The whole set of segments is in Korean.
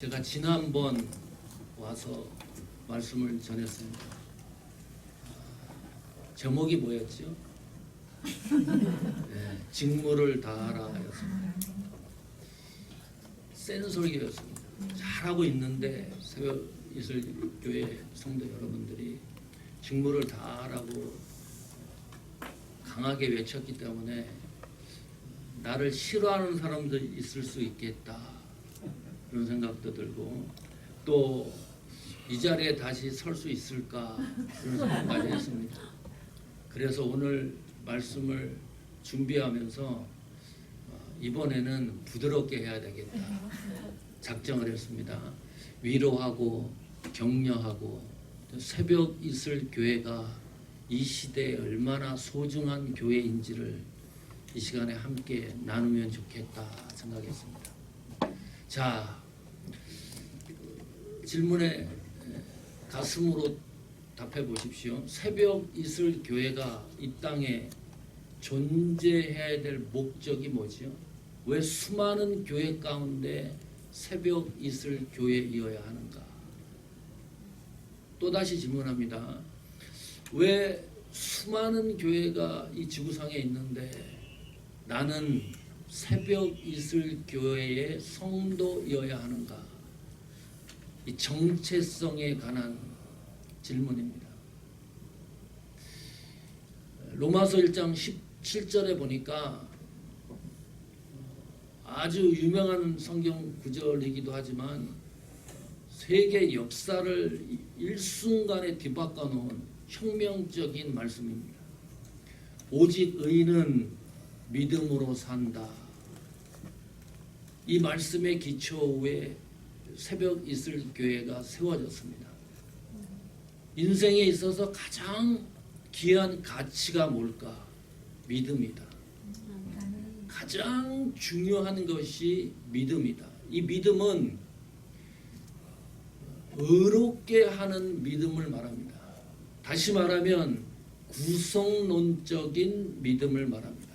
제가 지난번 와서 말씀을 전했습니다. 제목이 뭐였죠? 네, 직무를 다하라였습니다. 센 설교였습니다. 잘하고 있는데 새벽 이슬교회 성도 여러분들이 직무를 다하라고 강하게 외쳤기 때문에 나를 싫어하는 사람도 있을 수 있겠다, 그런 생각도 들고, 또 이 자리에 다시 설 수 있을까, 그런 생각까지 했습니다. 그래서 오늘 말씀을 준비하면서 이번에는 부드럽게 해야 되겠다 작정을 했습니다. 위로하고 격려하고, 새벽 이슬 교회가 이 시대에 얼마나 소중한 교회인지를 이 시간에 함께 나누면 좋겠다 생각했습니다. 자, 질문에 가슴으로 답해 보십시오. 새벽 이슬 교회가 이 땅에 존재해야 될 목적이 뭐지요? 왜 수많은 교회 가운데 새벽 이슬 교회이어야 하는가? 또다시 질문합니다. 왜 수많은 교회가 이 지구상에 있는데 나는 새벽 이슬 교회의 성도여야 하는가? 이 정체성에 관한 질문입니다. 로마서 1장 17절에 보니까 아주 유명한 성경 구절이기도 하지만 세계 역사를 일순간에 뒤바꿔 놓은 혁명적인 말씀입니다. 오직 의인은 믿음으로 산다. 이 말씀의 기초 위에 새벽 이슬 교회가 세워졌습니다. 인생에 있어서 가장 귀한 가치가 뭘까? 믿음이다. 가장 중요한 것이 믿음이다. 이 믿음은 의롭게 하는 믿음을 말합니다. 다시 말하면 구성론적인 믿음을 말합니다.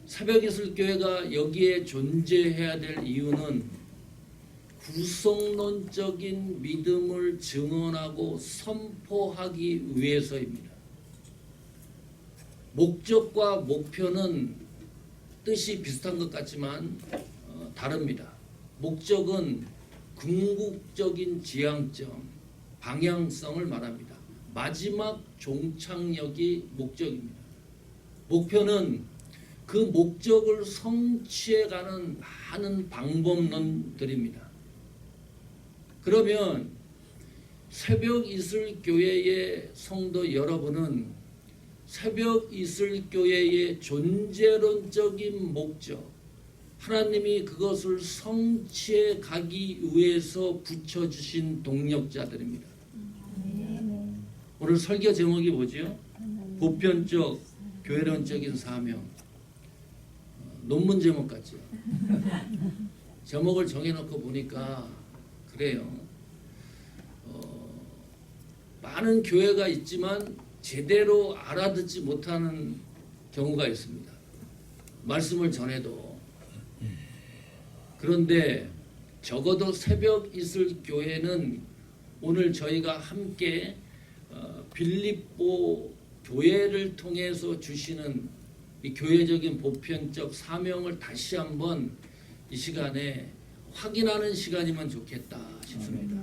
새벽이슬교회가 여기에 존재해야 될 이유는 구성론적인 믿음을 증언하고 선포하기 위해서입니다. 목적과 목표는 뜻이 비슷한 것 같지만 다릅니다. 목적은 궁극적인 지향점, 방향성을 말합니다. 마지막 종착역이 목적입니다. 목표는 그 목적을 성취해가는 많은 방법론들입니다. 그러면 새벽 이슬 교회의 성도 여러분은 새벽 이슬 교회의 존재론적인 목적, 하나님이 그것을 성취해 가기 위해서 붙여주신 동력자들입니다. 오늘 설교 제목이 뭐죠? 보편적 교회론적인 사명. 논문 제목 같죠? 제목을 정해놓고 보니까 그래요. 많은 교회가 있지만 제대로 알아듣지 못하는 경우가 있습니다. 말씀을 전해도. 그런데 적어도 새벽 이슬 교회는 오늘 저희가 함께 빌립보 교회를 통해서 주시는 이 교회적인 보편적 사명을 다시 한번 이 시간에 확인하는 시간이면 좋겠다 싶습니다.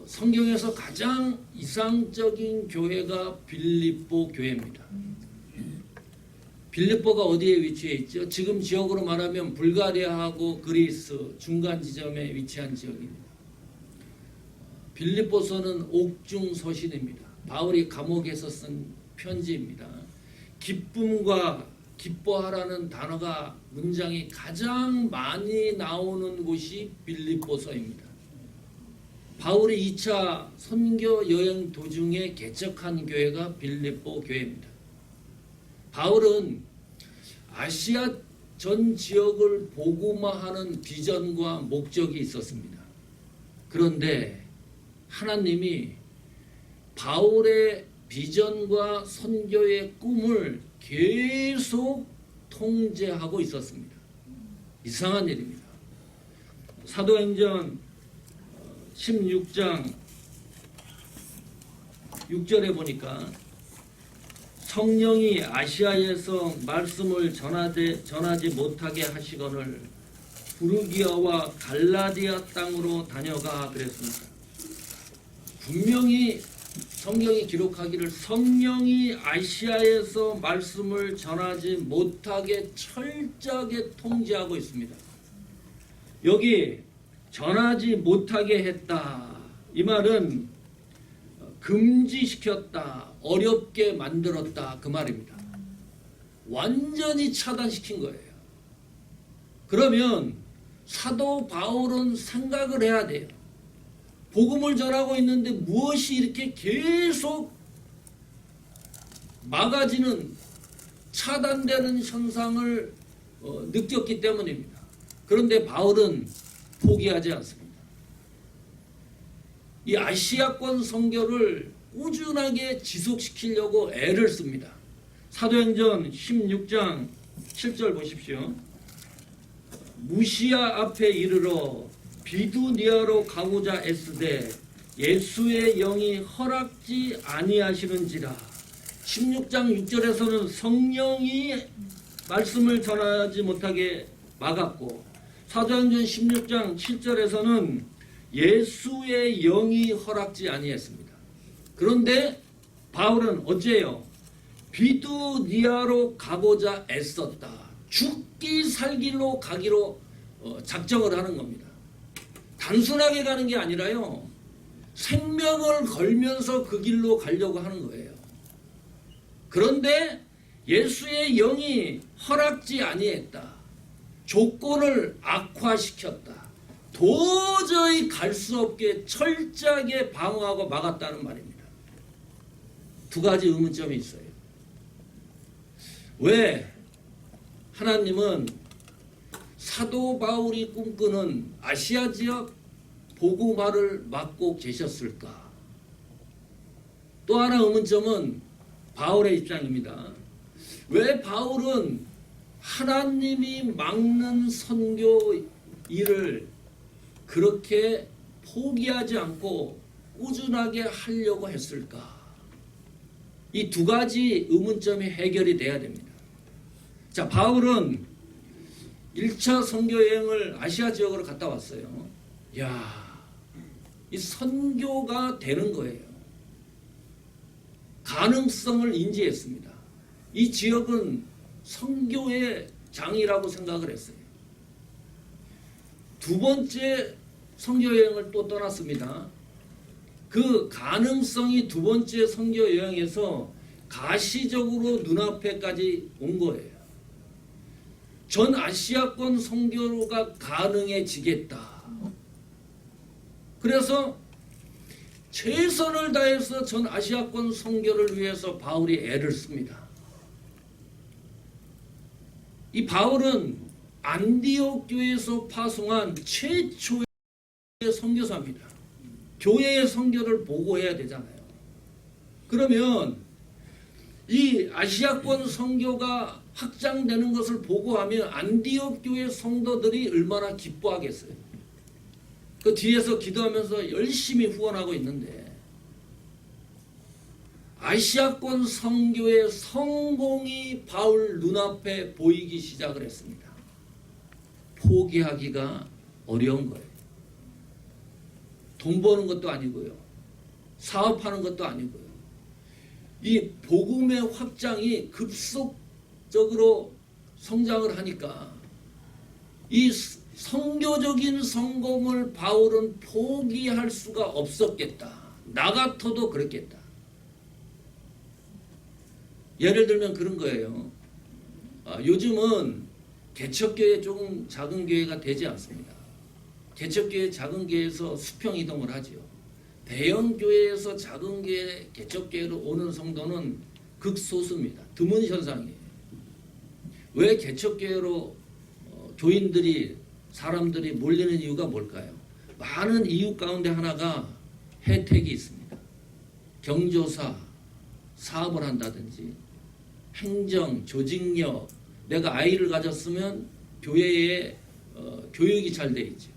성경에서 가장 이상적인 교회가 빌립보 교회입니다. 빌립보가 어디에 위치해 있죠? 지금 지역으로 말하면 불가리아하고 그리스 중간 지점에 위치한 지역입니다. 빌립보서는 옥중서신입니다. 바울이 감옥에서 쓴 편지입니다. 기쁨과 기뻐하라는 단어가 문장이 가장 많이 나오는 곳이 빌립보서입니다. 바울이 2차 선교 여행 도중에 개척한 교회가 빌립보 교회입니다. 바울은 아시아 전 지역을 복음화하는 비전과 목적이 있었습니다. 그런데 하나님이 바울의 비전과 선교의 꿈을 계속 통제하고 있었습니다. 이상한 일입니다. 사도행전 16장 6절에 보니까 성령이 아시아에서 말씀을 전하지 못하게 하시거늘 부르기아와 갈라디아 땅으로 다녀가 그랬습니다. 분명히 성경이 기록하기를 성령이 아시아에서 말씀을 전하지 못하게 철저하게 통제하고 있습니다. 여기 전하지 못하게 했다. 이 말은 금지시켰다. 어렵게 만들었다. 그 말입니다. 완전히 차단시킨 거예요. 그러면 사도 바울은 생각을 해야 돼요. 복음을 전하고 있는데 무엇이 이렇게 계속 막아지는 차단되는 현상을 느꼈기 때문입니다. 그런데 바울은 포기하지 않습니다. 이 아시아권 선교를 꾸준하게 지속시키려고 애를 씁니다. 사도행전 16장 7절 보십시오. 무시아 앞에 이르러 비두니아로 가고자 애쓰되 예수의 영이 허락지 아니하시는지라. 16장 6절에서는 성령이 말씀을 전하지 못하게 막았고, 사도행전 16장 7절에서는 예수의 영이 허락지 아니했습니다. 그런데 바울은 어째요? 비두니아로 가고자 애썼다. 죽기 살기로 가기로 작정을 하는 겁니다. 단순하게 가는 게 아니라요, 생명을 걸면서 그 길로 가려고 하는 거예요. 그런데 예수의 영이 허락지 아니했다. 조건을 악화시켰다. 도저히 갈 수 없게 철저하게 방어하고 막았다는 말입니다. 두 가지 의문점이 있어요. 왜 하나님은 사도 바울이 꿈꾸는 아시아 지역 복음화를 막고 계셨을까? 또 하나 의문점은 바울의 입장입니다. 왜 바울은 하나님이 막는 선교 일을 그렇게 포기하지 않고 꾸준하게 하려고 했을까? 이 두 가지 의문점이 해결이 돼야 됩니다. 자, 바울은 1차 선교 여행을 아시아 지역으로 갔다 왔어요. 야, 이 선교가 되는 거예요. 가능성을 인지했습니다. 이 지역은 선교의 장이라고 생각을 했어요. 두 번째 선교 여행을 또 떠났습니다. 그 가능성이 두 번째 선교 여행에서 가시적으로 눈앞에까지 온 거예요. 전 아시아권 선교가 가능해지겠다. 그래서 최선을 다해서 전 아시아권 선교를 위해서 바울이 애를 씁니다. 이 바울은 안디옥 교회에서 파송한 최초의 선교사입니다. 교회의 선교를 보고해야 되잖아요. 그러면 이 아시아권 선교가 확장되는 것을 보고하면 안디옥 교회 성도들이 얼마나 기뻐하겠어요. 그 뒤에서 기도하면서 열심히 후원하고 있는데 아시아권 선교의 성공이 바울 눈앞에 보이기 시작을 했습니다. 포기하기가 어려운 거예요. 돈 버는 것도 아니고요. 사업하는 것도 아니고요. 이 복음의 확장이 급속적으로 성장을 하니까 이 선교적인 성공을 바울은 포기할 수가 없었겠다. 나 같아도 그랬겠다. 예를 들면 그런 거예요. 요즘은 개척교회 조금 작은 교회가 되지 않습니다. 개척교회 작은 교회에서 수평 이동을 하죠. 대형 교회에서 작은 교회, 개척교회로 오는 성도는 극소수입니다. 드문 현상이에요. 왜 개척교회로 교인들이, 사람들이 몰리는 이유가 뭘까요? 많은 이유 가운데 하나가 혜택이 있습니다. 경조사, 사업을 한다든지, 행정, 조직력, 내가 아이를 가졌으면 교회에 교육이 잘 돼 있죠.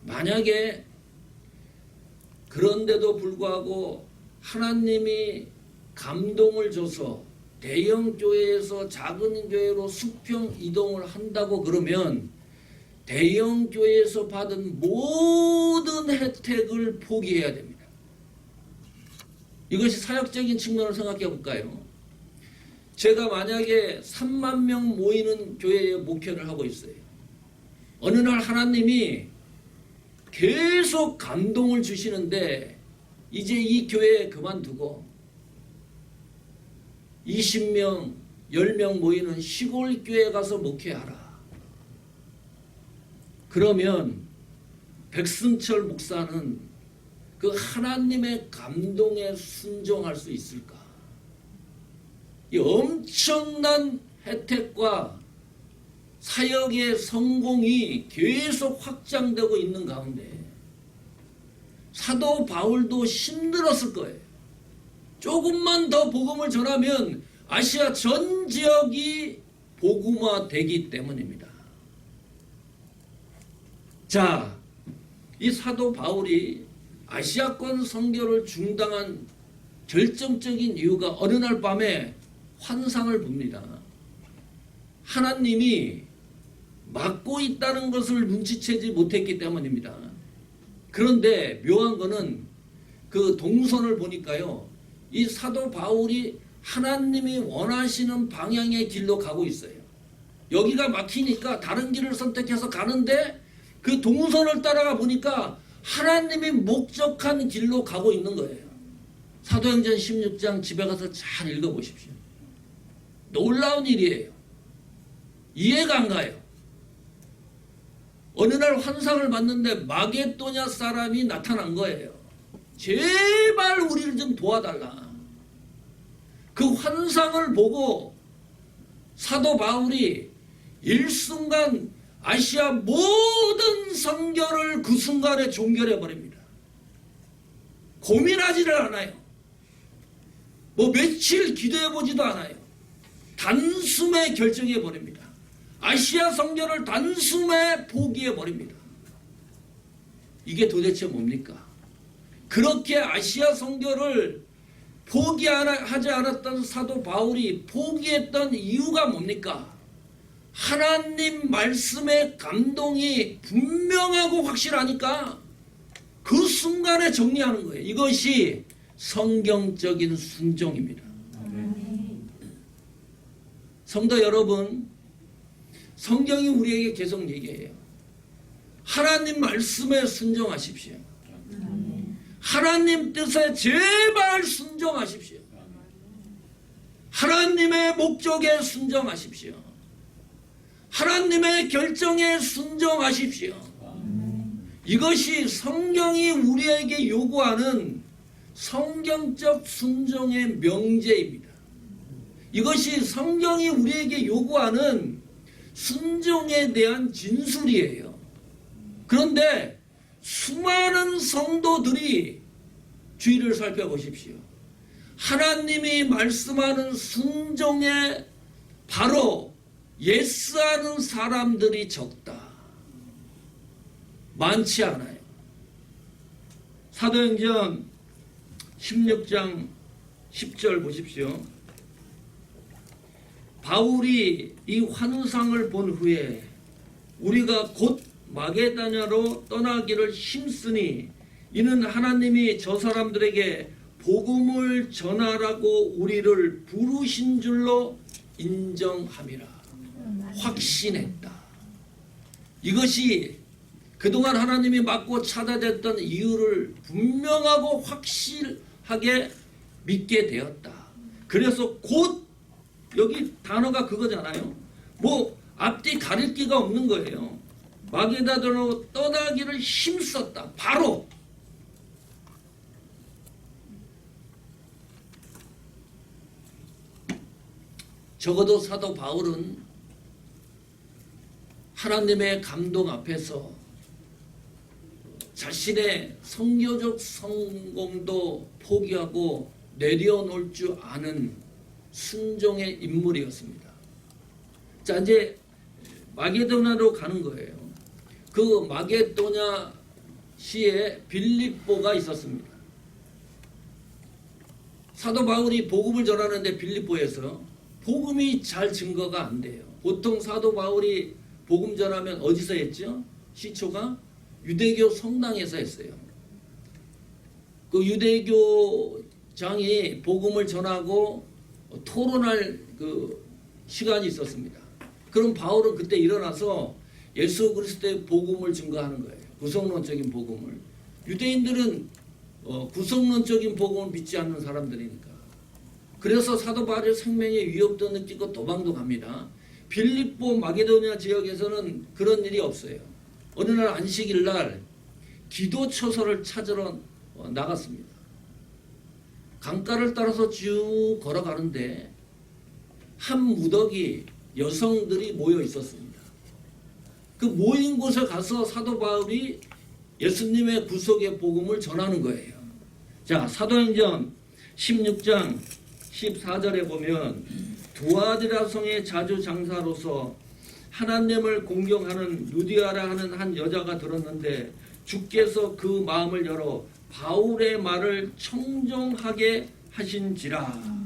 만약에 그런데도 불구하고 하나님이 감동을 줘서 대형 교회에서 작은 교회로 수평 이동을 한다고 그러면 대형 교회에서 받은 모든 혜택을 포기해야 됩니다. 이것이 사역적인 측면을 생각해 볼까요? 제가 만약에 3만 명 모이는 교회에 목회를 하고 있어요. 어느 날 하나님이 계속 감동을 주시는데 이제 이 교회 그만두고 20명, 10명 모이는 시골 교회에 가서 목회하라. 그러면 백승철 목사는 그 하나님의 감동에 순종할 수 있을까? 이 엄청난 혜택과 사역의 성공이 계속 확장되고 있는 가운데 사도 바울도 힘들었을 거예요. 조금만 더 복음을 전하면 아시아 전 지역이 복음화되기 때문입니다. 자, 이 사도 바울이 아시아권 선교를 중단한 결정적인 이유가 어느 날 밤에 환상을 봅니다. 하나님이 막고 있다는 것을 눈치채지 못했기 때문입니다. 그런데 묘한 거는 그 동선을 보니까요, 이 사도 바울이 하나님이 원하시는 방향의 길로 가고 있어요. 여기가 막히니까 다른 길을 선택해서 가는데 그 동선을 따라가 보니까 하나님이 목적한 길로 가고 있는 거예요. 사도행전 16장 집에 가서 잘 읽어보십시오. 놀라운 일이에요. 이해가 안 가요. 어느 날 환상을 봤는데 마게도냐 사람이 나타난 거예요. 제발 우리를 좀 도와달라. 그 환상을 보고 사도 바울이 일순간 아시아 모든 선교를 그 순간에 종결해 버립니다. 고민하지를 않아요. 뭐 며칠 기도해 보지도 않아요. 단숨에 결정해 버립니다. 아시아 선교를 단숨에 포기해 버립니다. 이게 도대체 뭡니까? 그렇게 아시아 선교를 포기하지 않았던 사도 바울이 포기했던 이유가 뭡니까? 하나님 말씀의 감동이 분명하고 확실하니까 그 순간에 정리하는 거예요. 이것이 성경적인 순종입니다. 성도 여러분, 성경이 우리에게 계속 얘기해요. 하나님 말씀에 순종하십시오. 하나님 뜻에 제발 순종하십시오. 하나님의 목적에 순종하십시오. 하나님의 결정에 순종하십시오. 이것이 성경이 우리에게 요구하는 성경적 순종의 명제입니다. 이것이 성경이 우리에게 요구하는 순종에 대한 진술이에요. 그런데 수많은 성도들이 주의를 살펴보십시오. 하나님이 말씀하는 순종에 바로 예스하는 사람들이 적다. 많지 않아요. 사도행전 16장 10절 보십시오. 바울이 이 환상을 본 후에 우리가 곧 마게다냐로 떠나기를 힘쓰니 이는 하나님이 저 사람들에게 복음을 전하라고 우리를 부르신 줄로 인정함이라. 확신했다. 이것이 그동안 하나님이 막고 찾아댔던 이유를 분명하고 확실하게 믿게 되었다. 그래서 곧 여기 단어가 그거잖아요. 뭐 앞뒤 가릴 기가 없는 거예요. 마게다냐로 떠나기를 힘썼다. 바로 적어도 사도 바울은 하나님의 감동 앞에서 자신의 선교적 성공도 포기하고 내려놓을 줄 아는 순종의 인물이었습니다. 자, 이제 마게도냐로 가는 거예요. 그 마게도냐 시에 빌립보가 있었습니다. 사도 바울이 복음을 전하는데 빌립보에서 복음이 잘 증거가 안 돼요. 보통 사도 바울이 복음 전하면 어디서 했죠? 시초가 유대교 성당에서 했어요. 그 유대교장이 복음을 전하고 토론할 그 시간이 있었습니다. 그럼 바울은 그때 일어나서 예수 그리스도의 복음을 증거하는 거예요. 구성론적인 복음을. 유대인들은 구성론적인 복음을 믿지 않는 사람들이니까. 그래서 사도 바울의 생명의 위협도 느끼고 도망도 갑니다. 빌립보 마게도니아 지역에서는 그런 일이 없어요. 어느 날 안식일 날 기도 처소를 찾으러 나갔습니다. 강가를 따라서 쭉 걸어가는데 한 무더기 여성들이 모여 있었습니다. 그 모인 곳에 가서 사도 바울이 예수님의 구속의 복음을 전하는 거예요. 자, 사도행전 16장 14절에 보면 두아디라 성의 자주장사로서 하나님을 공경하는 루디아라 하는 한 여자가 들었는데 주께서 그 마음을 열어 바울의 말을 청종하게 하신지라.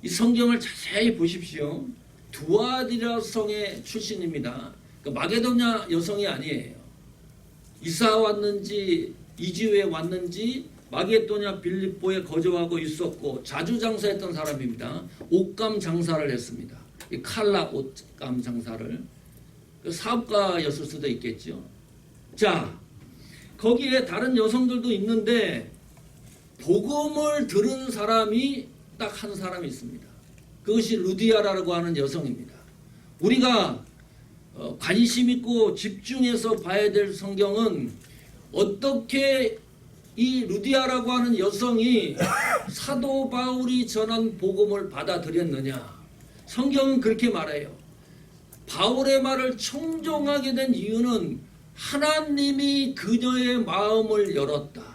이 성경을 자세히 보십시오. 두아디라 성의 출신입니다. 그러니까 마게도냐 여성이 아니에요. 이사 왔는지 이주에 왔는지 마게도냐 빌립보에 거주하고 있었고 자주 장사했던 사람입니다. 옷감 장사를 했습니다. 칼라 옷감 장사를. 사업가였을 수도 있겠죠. 자, 거기에 다른 여성들도 있는데 복음을 들은 사람이 딱 한 사람이 있습니다. 그것이 루디아라고 하는 여성입니다. 우리가 관심 있고 집중해서 봐야 될 성경은 어떻게 이 루디아라고 하는 여성이 사도 바울이 전한 복음을 받아들였느냐. 성경은 그렇게 말해요. 바울의 말을 청종하게 된 이유는 하나님이 그녀의 마음을 열었다.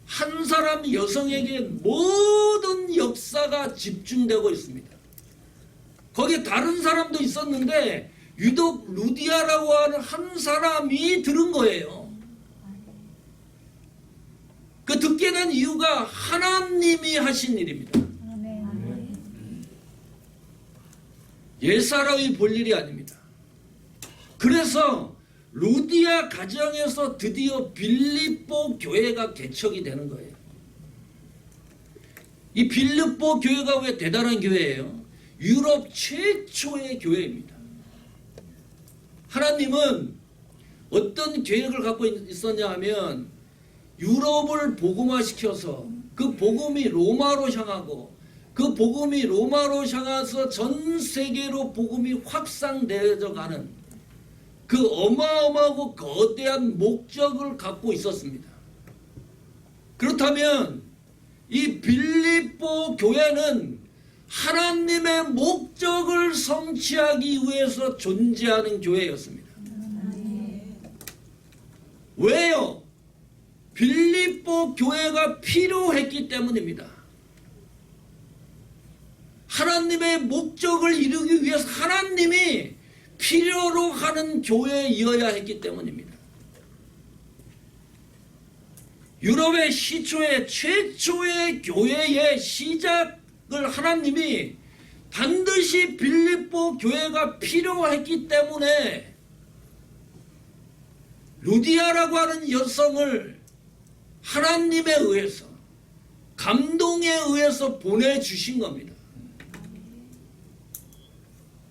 한 사람 여성에게 모든 역사가 집중되고 있습니다. 거기에 다른 사람도 있었는데 유독 루디아라고 하는 한 사람이 들은 거예요. 그 듣게 된 이유가 하나님이 하신 일입니다. 옛사람이 볼 일이 아닙니다. 그래서 루디아 가정에서 드디어 빌립보 교회가 개척이 되는 거예요. 이 빌립보 교회가 왜 대단한 교회예요? 유럽 최초의 교회입니다. 하나님은 어떤 계획을 갖고 있었냐 하면 유럽을 복음화시켜서 그 복음이 로마로 향하고 그 복음이 로마로 향해서 전 세계로 복음이 확산되어져 가는 그 어마어마하고 거대한 목적을 갖고 있었습니다. 그렇다면 이 빌립보 교회는 하나님의 목적을 성취하기 위해서 존재하는 교회였습니다. 왜요? 빌립보 교회가 필요했기 때문입니다. 하나님의 목적을 이루기 위해서 하나님이 필요로 하는 교회이어야 했기 때문입니다. 유럽의 시초의 최초의 교회의 시작을 하나님이 반드시 빌립보 교회가 필요했기 때문에 루디아라고 하는 여성을 하나님에 의해서 감동에 의해서 보내주신 겁니다.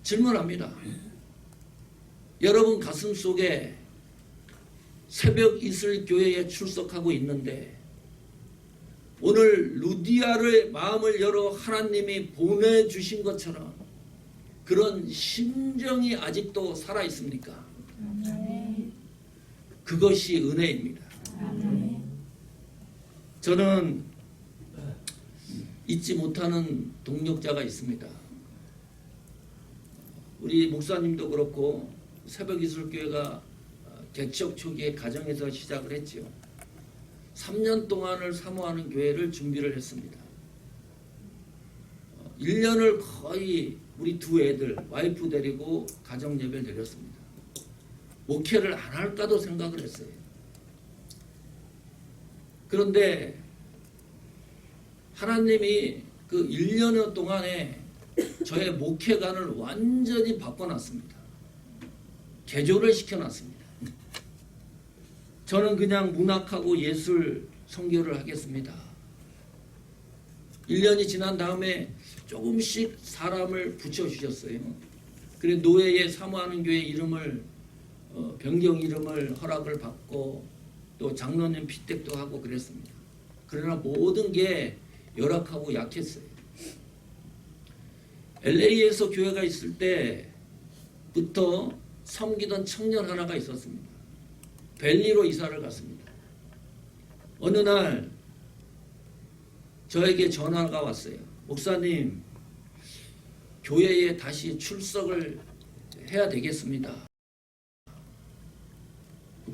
질문합니다. 여러분 가슴 속에 새벽 이슬 교회에 출석하고 있는데 오늘 루디아의 마음을 열어 하나님이 보내주신 것처럼 그런 심정이 아직도 살아 있습니까? 그것이 은혜입니다. 저는 잊지 못하는 동력자가 있습니다. 우리 목사님도 그렇고 새벽이슬교회가 개척 초기에 가정에서 시작을 했죠. 3년 동안을 사모하는 교회를 준비를 했습니다. 1년을 거의 우리 두 애들 와이프 데리고 가정 예배를 드렸습니다. 목회를 안 할까도 생각을 했어요. 그런데 하나님이 그 1년여 동안에 저의 목회관을 완전히 바꿔놨습니다. 개조를 시켜놨습니다. 저는 그냥 문학하고 예술 선교를 하겠습니다. 1년이 지난 다음에 조금씩 사람을 붙여주셨어요. 그래 노예에 사모하는 교회 이름을 변경 이름을 허락을 받고 또 장로님 피택도 하고 그랬습니다. 그러나 모든 게 열악하고 약했어요. LA에서 교회가 있을 때부터 섬기던 청년 하나가 있었습니다. 벨리로 이사를 갔습니다. 어느 날 저에게 전화가 왔어요. 목사님, 교회에 다시 출석을 해야 되겠습니다.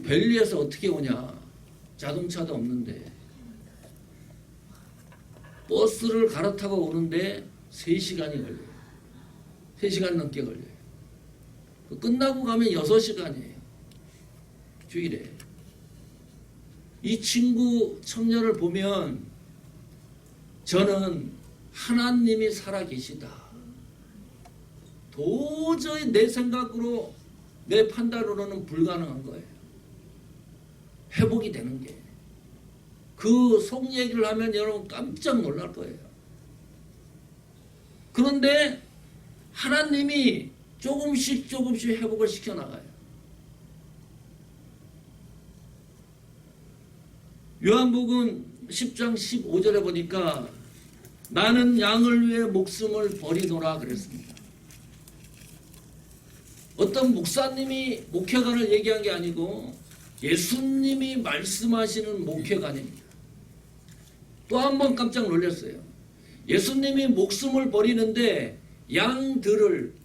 벨리에서 어떻게 오냐? 자동차도 없는데 버스를 갈아타고 오는데 3시간이 걸려요. 3시간 넘게 걸려요. 끝나고 가면 6시간이에요. 주일에. 이 친구 청년을 보면 저는 하나님이 살아계시다. 도저히 내 생각으로 내 판단으로는 불가능한 거예요. 회복이 되는 게. 그 속 얘기를 하면 여러분 깜짝 놀랄 거예요. 그런데 하나님이 조금씩 회복을 시켜나가요. 요한복음 10장 15절에 보니까 나는 양을 위해 목숨을 버리노라 그랬습니다. 어떤 목사님이 목회관을 얘기한 게 아니고 예수님이 말씀하시는 목회관입니다. 또 한 번 깜짝 놀랐어요. 예수님이 목숨을 버리는데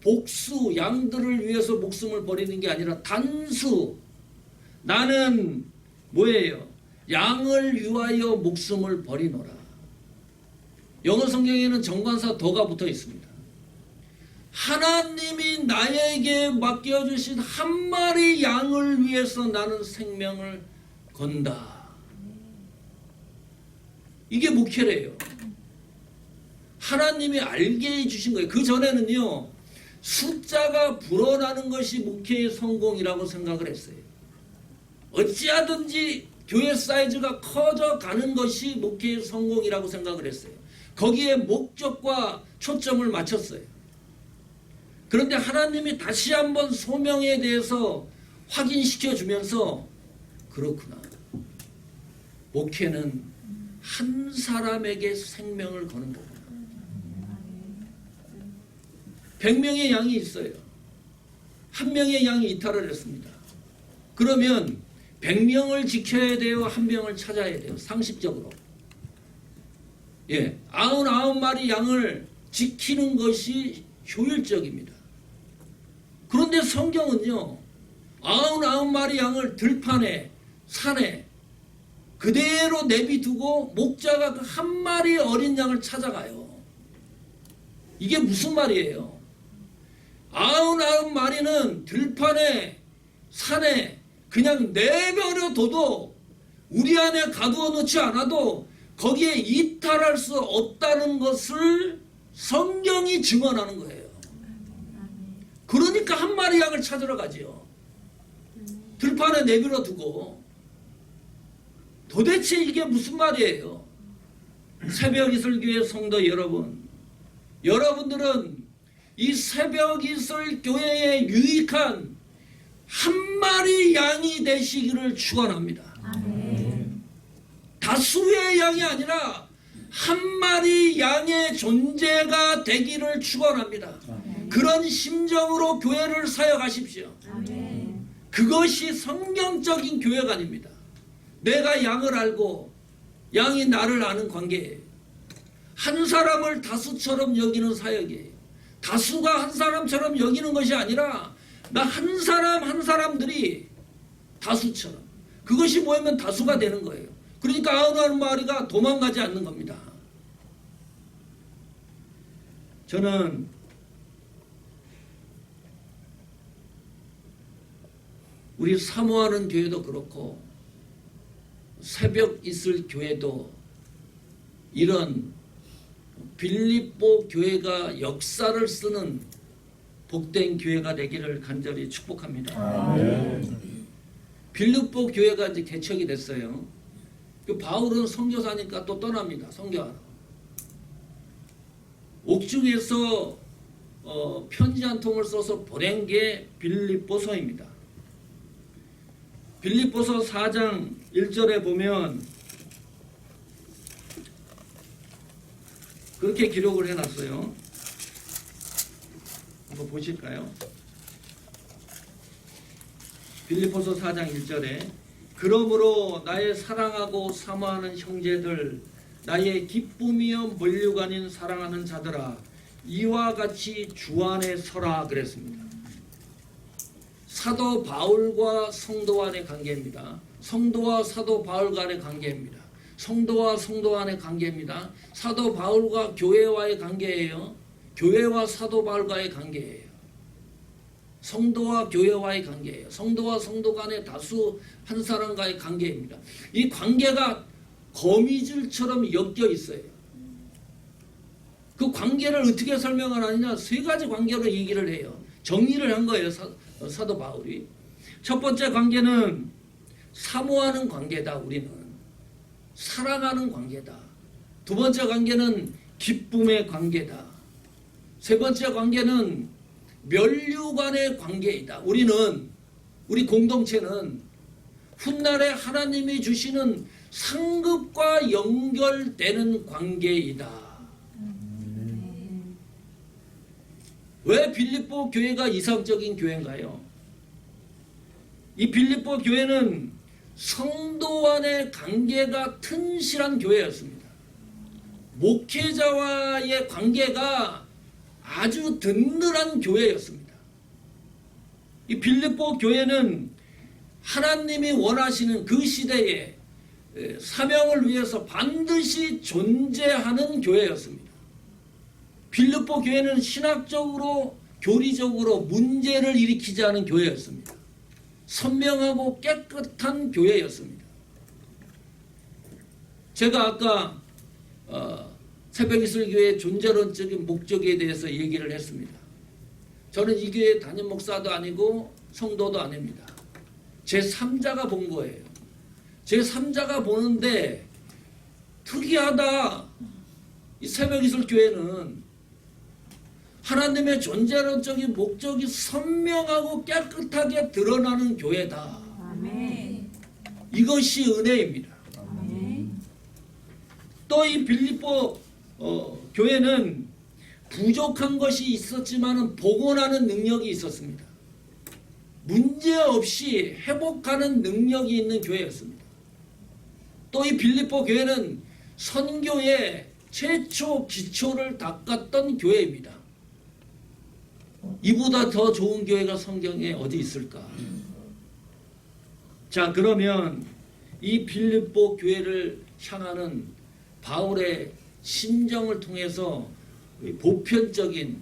복수, 양들을 위해서 목숨을 버리는 게 아니라 단수. 나는 뭐예요? 양을 위하여 목숨을 버리노라. 영어 성경에는 정관사 더가 붙어 있습니다. 하나님이 나에게 맡겨주신 한 마리 양을 위해서 나는 생명을 건다. 이게 목회래요. 하나님이 알게 해주신 거예요. 그 전에는요, 숫자가 불어나는 것이 목회의 성공이라고 생각을 했어요. 어찌하든지 교회 사이즈가 커져가는 것이 목회의 성공이라고 생각을 했어요. 거기에 목적과 초점을 맞췄어요. 그런데 하나님이 다시 한번 소명에 대해서 확인시켜 주면서 그렇구나. 목회는 한 사람에게 생명을 거는 거구나. 100명의 양이 있어요. 한 명의 양이 이탈을 했습니다. 그러면 100명을 지켜야 돼요? 한 명을 찾아야 돼요? 상식적으로. 99마리 양을 지키는 것이 효율적입니다. 그런데 성경은요, 99마리 양을 들판에, 산에 그대로 내비두고 목자가 그 한 마리 어린 양을 찾아가요. 이게 무슨 말이에요? 99마리는 들판에, 산에 그냥 내버려둬도 우리 안에 가두어 놓지 않아도 거기에 이탈할 수 없다는 것을 성경이 증언하는 거예요. 그러니까 한 마리 양을 찾으러 가지요. 들판에 내버려 두고. 도대체 이게 무슨 말이에요? 새벽 이슬교회 성도 여러분, 여러분들은 이 새벽 이슬 교회에 유익한 한 마리 양이 되시기를 축원합니다. 다수의 양이 아니라 한 마리 양의 존재가 되기를 축원합니다. 그런 심정으로 교회를 사역하십시오. 그것이 성경적인 교회관입니다. 내가 양을 알고 양이 나를 아는 관계예요. 한 사람을 다수처럼 여기는 사역이에요. 다수가 한 사람처럼 여기는 것이 아니라 나 한 사람 한 사람들이 다수처럼, 그것이 모이면 다수가 되는 거예요. 그러니까 99마리가 도망가지 않는 겁니다. 저는 우리 사모하는 교회도 그렇고 새벽 있을 교회도 이런 빌립보 교회가 역사를 쓰는 복된 교회가 되기를 간절히 축복합니다. 빌립보 교회가 이제 개척이 됐어요. 그 바울은 선교사니까 또 떠납니다. 선교하러. 옥중에서 편지 한 통을 써서 보낸 게 빌립보서입니다. 빌립보서 4장 1절에 보면 그렇게 기록을 해놨어요. 한번 보실까요? 빌립보서 4장 1절에 그러므로 나의 사랑하고 사모하는 형제들 나의 기쁨이여 멀류관인 사랑하는 자들아 이와 같이 주 안에 서라 그랬습니다. 사도 바울과 성도 간의 관계입니다. 성도와 사도 바울 간의 관계입니다. 성도와 성도 간의 관계입니다. 사도 바울과 교회와의 관계예요. 교회와 사도 바울과의 관계예요. 성도와 교회와의 관계예요. 성도와 성도 간의 다수 한 사람과의 관계입니다. 이 관계가 거미줄처럼 엮여 있어요. 그 관계를 어떻게 설명을 하느냐? 세 가지 관계로 얘기를 해요. 정의를 한 거예요. 사도 바울이. 첫 번째 관계는 사모하는 관계다. 우리는 사랑하는 관계다. 두 번째 관계는 기쁨의 관계다. 세 번째 관계는 면류관의 관계이다. 우리 공동체는 훗날에 하나님이 주시는 상급과 연결되는 관계이다. 왜 빌립보 교회가 이상적인 교회인가요? 이 빌립보 교회는 성도 간의 관계가 튼실한 교회였습니다. 목회자와의 관계가 아주 든든한 교회였습니다. 이 빌립보 교회는 하나님이 원하시는 그 시대에 사명을 위해서 반드시 존재하는 교회였습니다. 빌립보 교회는 신학적으로 교리적으로 문제를 일으키지 않은 교회였습니다. 선명하고 깨끗한 교회였습니다. 제가 아까 새벽이슬교회의 존재론적인 목적에 대해서 얘기를 했습니다. 저는 이 교회 담임 목사도 아니고 성도도 아닙니다. 제3자가 본 거예요. 제3자가 보는데 특이하다. 이 새벽이슬교회는 하나님의 존재론적인 목적이 선명하고 깨끗하게 드러나는 교회다. 아멘. 이것이 은혜입니다. 아멘. 또 이 빌립보 교회는 부족한 것이 있었지만 복원하는 능력이 있었습니다. 문제없이 회복하는 능력이 있는 교회였습니다. 또 이 빌립보 교회는 선교의 최초 기초를 닦았던 교회입니다. 이보다 더 좋은 교회가 성경에 어디 있을까? 자, 그러면 이 빌립보 교회를 향하는 바울의 심정을 통해서 보편적인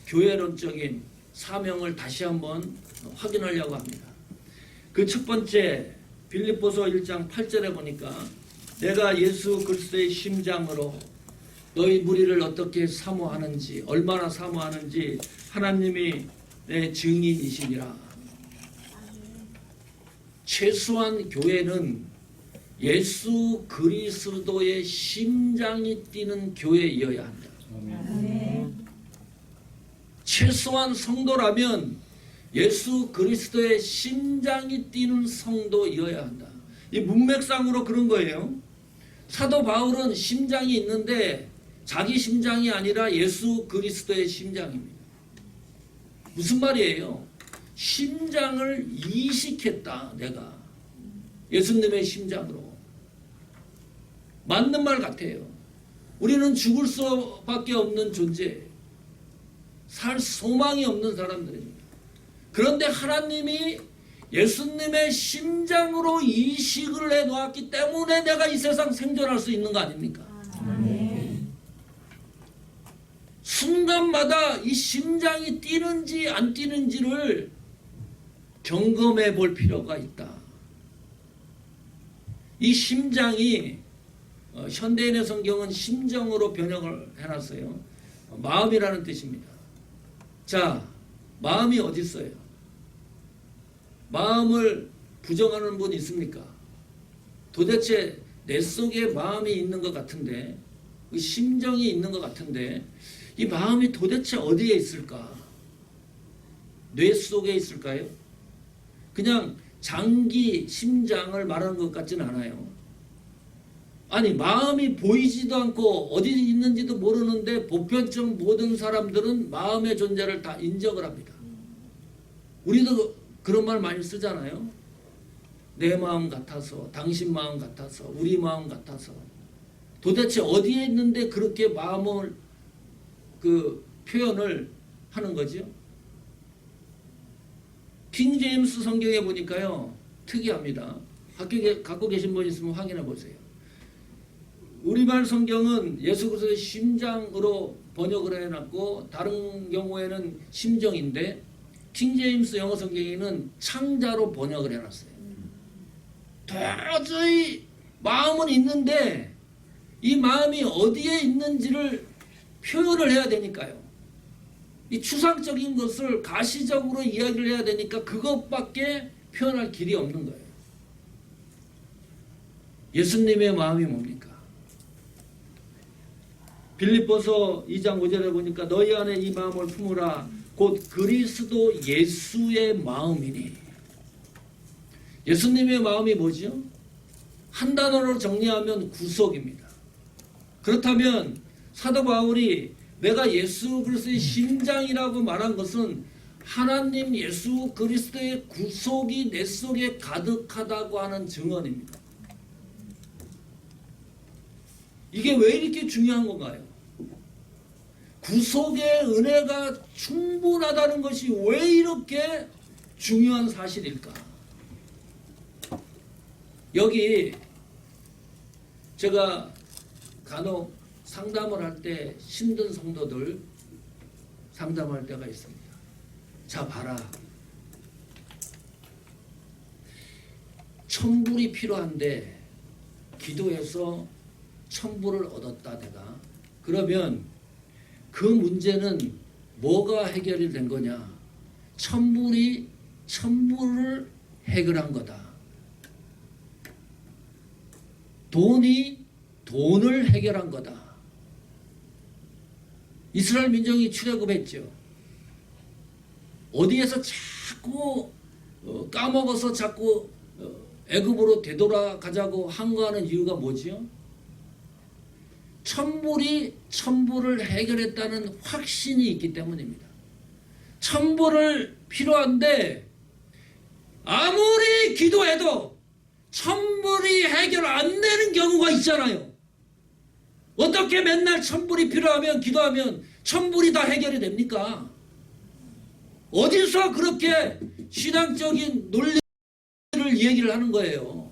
교회론적인 사명을 다시 한번 확인하려고 합니다. 그 첫 번째 빌립보서 1장 8절에 보니까 내가 예수 그리스도의 심장으로 너희 무리를 어떻게 사모하는지 얼마나 사모하는지 하나님이 내 증인이시니라. 최소한 교회는 예수 그리스도의 심장이 뛰는 교회이어야 한다. 아멘. 최소한 성도라면 예수 그리스도의 심장이 뛰는 성도이어야 한다. 이 문맥상으로 그런 거예요. 사도 바울은 심장이 있는데 자기 심장이 아니라 예수 그리스도의 심장입니다. 무슨 말이에요? 심장을 이식했다. 내가 예수님의 심장으로. 맞는 말 같아요. 우리는 죽을 수밖에 없는 존재, 살 소망이 없는 사람들입니다. 그런데 하나님이 예수님의 심장으로 이식을 해놓았기 때문에 내가 이 세상 생존할 수 있는 거 아닙니까? 아멘. 순간마다 이 심장이 뛰는지 안 뛰는지를 점검해 볼 필요가 있다. 이 심장이 현대인의 성경은 심정으로 번역을 해놨어요. 마음이라는 뜻입니다. 자, 마음이 어디 있어요? 마음을 부정하는 분 있습니까? 도대체 내 속에 마음이 있는 것 같은데, 그 심정이 있는 것 같은데, 이 마음이 도대체 어디에 있을까? 뇌 속에 있을까요? 그냥 장기, 심장을 말하는 것 같지는 않아요. 아니, 마음이 보이지도 않고 어디 있는지도 모르는데 보편적 모든 사람들은 마음의 존재를 다 인정을 합니다. 우리도 그런 말 많이 쓰잖아요. 내 마음 같아서, 당신 마음 같아서, 우리 마음 같아서. 도대체 어디에 있는데 그렇게 마음을 표현을 하는 거죠? 킹 제임스 성경에 보니까요, 특이합니다. 갖고 계신 분 있으면 확인해 보세요. 우리말 성경은 예수 그리스도의 심장으로 번역을 해놨고, 다른 경우에는 심정인데, 킹 제임스 영어 성경에는 창자로 번역을 해놨어요. 도저히 마음은 있는데 이 마음이 어디에 있는지를 표현을 해야 되니까요. 이 추상적인 것을 가시적으로 이야기를 해야 되니까 그것밖에 표현할 길이 없는 거예요. 예수님의 마음이 뭡니까? 빌립보서 2장 5절에 보니까 너희 안에 이 마음을 품으라 곧 그리스도 예수의 마음이니. 예수님의 마음이 뭐죠? 한 단어로 정리하면 구속입니다. 그렇다면 사도 바울이 내가 예수 그리스도의 심장이라고 말한 것은 하나님 예수 그리스도의 구속이 내 속에 가득하다고 하는 증언입니다. 이게 왜 이렇게 중요한 건가요? 구속의 은혜가 충분하다는 것이 왜 이렇게 중요한 사실일까? 여기 제가 간혹 상담을 할 때 힘든 성도들 상담할 때가 있습니다. 자, 봐라. 천불이 필요한데 기도해서 천불을 얻었다 내가. 그러면 그 문제는 뭐가 해결이 된 거냐? 천불이 천불을 해결한 거다. 돈이 돈을 해결한 거다. 이스라엘 민족이 출애굽했죠. 어디에서 자꾸 까먹어서 자꾸 애굽으로 되돌아가자고 항거하는 이유가 뭐지요? 천불이 천불을 해결했다는 확신이 있기 때문입니다. 천불을 필요한데 아무리 기도해도 천불이 해결 안 되는 경우가 있잖아요. 어떻게 맨날 천불이 필요하면 기도하면 천불이 다 해결이 됩니까? 어디서 그렇게 신앙적인 논리를 얘기를 하는 거예요?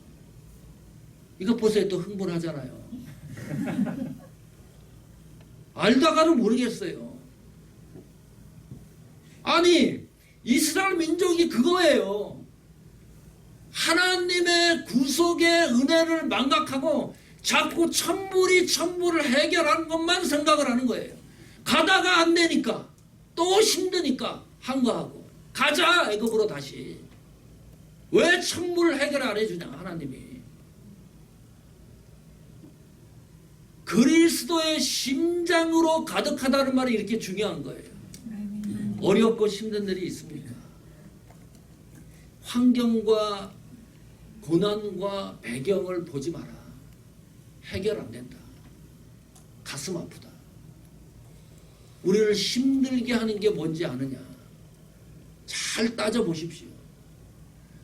이거 보세요. 또 흥분하잖아요. 알다가는 모르겠어요. 아니, 이스라엘 민족이 그거예요. 하나님의 구속의 은혜를 망각하고 자꾸 천불이 천불을 해결하는 것만 생각을 하는 거예요. 가다가 안 되니까 또 힘드니까 항거하고 가자 애굽으로 다시. 왜 천불을 해결 안 해주냐 하나님이. 그리스도의 심장으로 가득하다는 말이 이렇게 중요한 거예요. 어렵고 힘든 일이 있습니까? 환경과 고난과 배경을 보지 마라. 해결 안 된다. 가슴 아프다. 우리를 힘들게 하는 게 뭔지 아느냐? 잘 따져보십시오.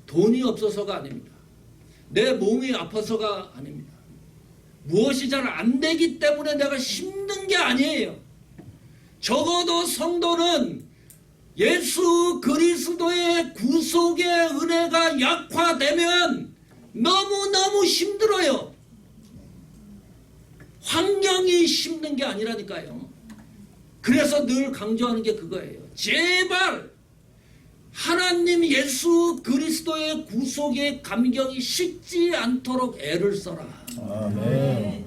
돈이 없어서가 아닙니다. 내 몸이 아파서가 아닙니다. 무엇이 잘 안 되기 때문에 내가 힘든 게 아니에요. 적어도 성도는 예수 그리스도의 구속의 은혜가 약화되면 너무너무 힘들어요. 환경이 힘든 게 아니라니까요. 그래서 늘 강조하는 게 그거예요. 제발 하나님 예수 그리스도의 구속의 감격이 식지 않도록 애를 써라. 아멘.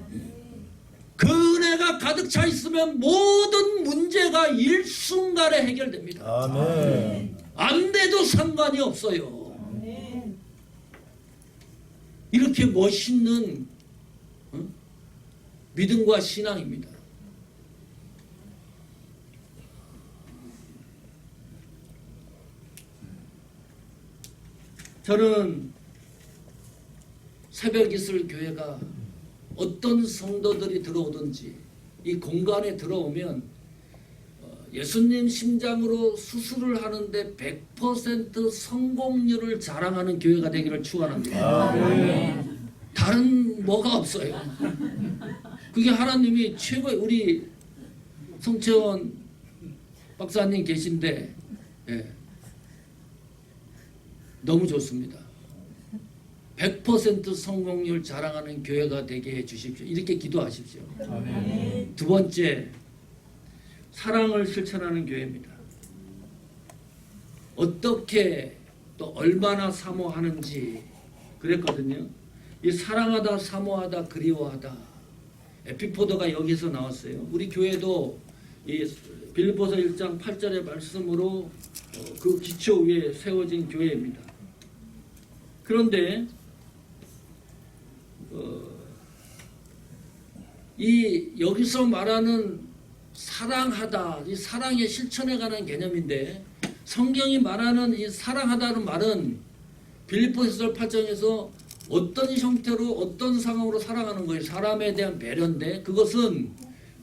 그 은혜가 가득 차 있으면 모든 문제가 일순간에 해결됩니다. 아멘. 안 돼도 상관이 없어요. 이렇게 멋있는 믿음과 신앙입니다. 저는 새벽이슬 교회가 어떤 성도들이 들어오든지 이 공간에 들어오면 예수님 심장으로 수술을 하는데 100% 성공률을 자랑하는 교회가 되기를 축원합니다. 아멘. 다른 뭐가 없어요. 그게 하나님이 최고의 우리 성채원 박사님 계신데 예. 너무 좋습니다. 100% 성공률 자랑하는 교회가 되게 해 주십시오. 이렇게 기도하십시오. 아멘. 두 번째, 사랑을 실천하는 교회입니다. 어떻게 또 얼마나 사모하는지 그랬거든요. 이 사랑하다, 사모하다, 그리워하다. 에피포더가 여기서 나왔어요. 우리 교회도 이 빌립보서 1장 8절의 말씀으로 그 기초 위에 세워진 교회입니다. 그런데 이 여기서 말하는 사랑하다, 이 사랑의 실천에 관한 개념인데 성경이 말하는 이 사랑하다는 말은 빌립보서 8장에서 어떤 형태로 어떤 상황으로 사랑하는 거예요. 사람에 대한 배려인데 그것은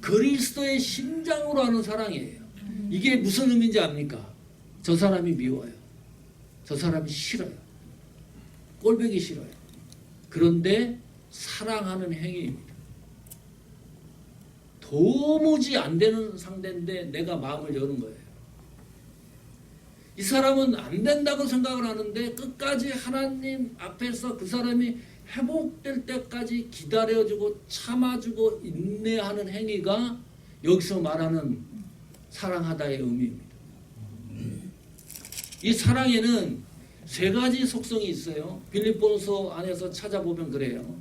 그리스도의 심장으로 하는 사랑이에요. 이게 무슨 의미인지 압니까? 저 사람이 미워요. 저 사람이 싫어요. 꼴보기 싫어요. 그런데 사랑하는 행위입니다. 도무지 안 되는 상대인데 내가 마음을 여는 거예요. 이 사람은 안 된다고 생각을 하는데 끝까지 하나님 앞에서 그 사람이 회복될 때까지 기다려주고 참아주고 인내하는 행위가 여기서 말하는 사랑하다의 의미입니다. 이 사랑에는 세 가지 속성이 있어요. 빌립보서 안에서 찾아보면 그래요.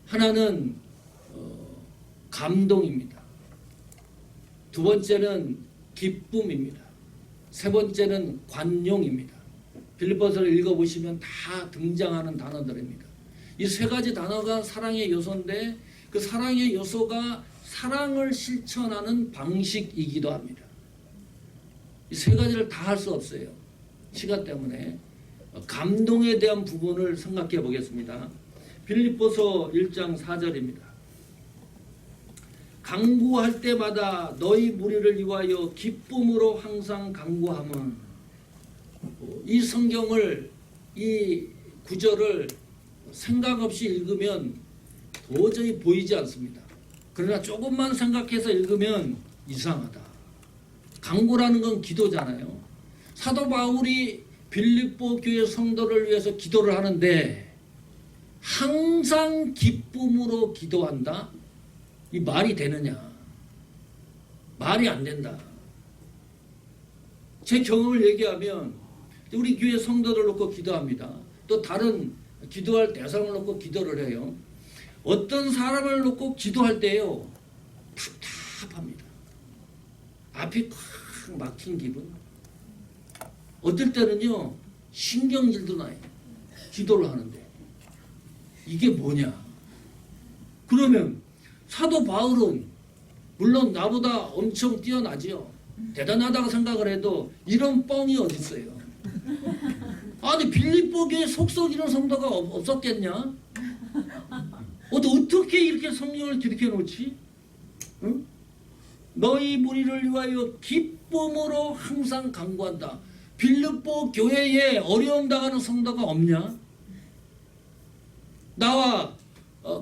하나는 감동입니다. 두 번째는 기쁨입니다. 세 번째는 관용입니다. 빌립보서를 읽어보시면 다 등장하는 단어들입니다. 이 세 가지 단어가 사랑의 요소인데 그 사랑의 요소가 사랑을 실천하는 방식이기도 합니다. 이 세 가지를 다 할 수 없어요. 시간 때문에. 감동에 대한 부분을 생각해 보겠습니다. 빌립보서 1장 4절입니다. 간구할 때마다 너희 무리를 위하여 기쁨으로 항상 간구함은, 이 성경을 이 구절을 생각 없이 읽으면 도저히 보이지 않습니다. 그러나 조금만 생각해서 읽으면 이상하다. 간구라는 건 기도잖아요. 사도 바울이 빌립보 교회 성도를 위해서 기도를 하는데 항상 기쁨으로 기도한다? 이 말이 되느냐? 말이 안 된다. 제 경험을 얘기하면 우리 교회 성도를 놓고 기도합니다. 또 다른 기도할 대상을 놓고 기도를 해요. 어떤 사람을 놓고 기도할 때요, 답답합니다. 앞이 꽉 막힌 기분. 어떨 때는요, 신경질도 나요. 기도를 하는데. 이게 뭐냐? 그러면 사도 바울은 물론 나보다 엄청 뛰어나지요. 대단하다고 생각을 해도 이런 뻥이 어디 있어요? 아니 빌립보 교회 속썩이는 성도가 없었겠냐? 어떻게 이렇게 성경을 기록해 놓지? 응? 너희 무리를 위하여 기쁨으로 항상 간구한다. 빌립보 교회에 어려움 당하는 성도가 없냐? 나와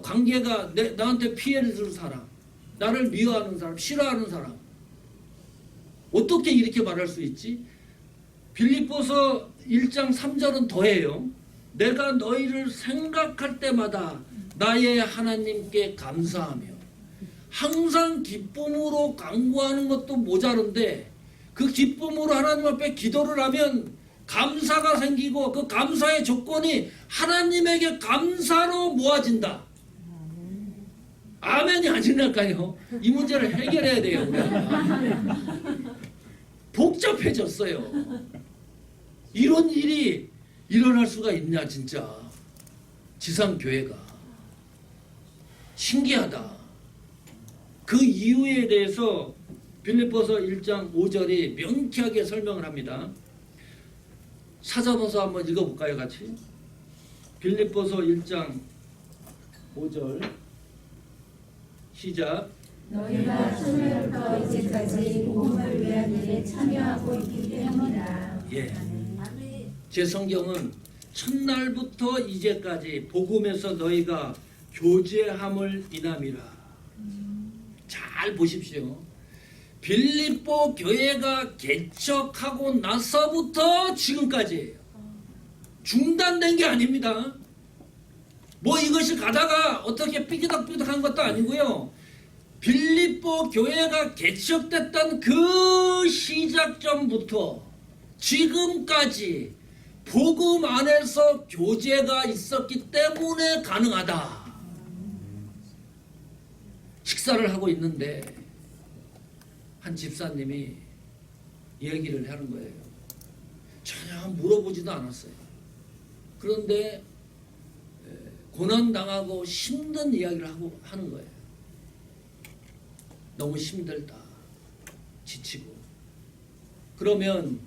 관계가 나한테 피해를 주는 사람, 나를 미워하는 사람, 싫어하는 사람, 어떻게 이렇게 말할 수 있지? 빌립보서 1장 3절은 더해요. 내가 너희를 생각할 때마다 나의 하나님께 감사하며, 항상 기쁨으로 간구하는 것도 모자른데 그 기쁨으로 하나님 앞에 기도를 하면 감사가 생기고 그 감사의 조건이 하나님에게 감사로 모아진다. 아멘이 아니랄까요? 이 문제를 해결해야 돼요. 우리가. 복잡해졌어요. 이런 일이 일어날 수가 있냐 진짜. 지상교회가. 신기하다. 그 이유에 대해서 빌립보서 1장 5절이 명쾌하게 설명을 합니다. 찾아봐서 한번 읽어볼까요 같이? 빌립보서 1장 5절 시작. 너희가 처음부터 이제까지 복음을 위한 일에 참여하고 있기 때문이다. 예. 제 성경은 첫날부터 이제까지 복음에서 너희가 교제함을 인함이라. 잘 보십시오. 빌립보 교회가 개척하고 나서부터 지금까지예요. 중단된 게 아닙니다. 뭐 이것이 가다가 어떻게 삐기덕삐기덕한 것도 아니고요. 빌립보 교회가 개척됐던 그 시작점부터 지금까지 복음 안에서 교제가 있었기 때문에 가능하다. 식사를 하고 있는데 한 집사님이 얘기를 하는 거예요. 전혀 물어보지도 않았어요. 그런데 고난당하고 힘든 이야기를 하는 거예요. 너무 힘들다. 지치고. 그러면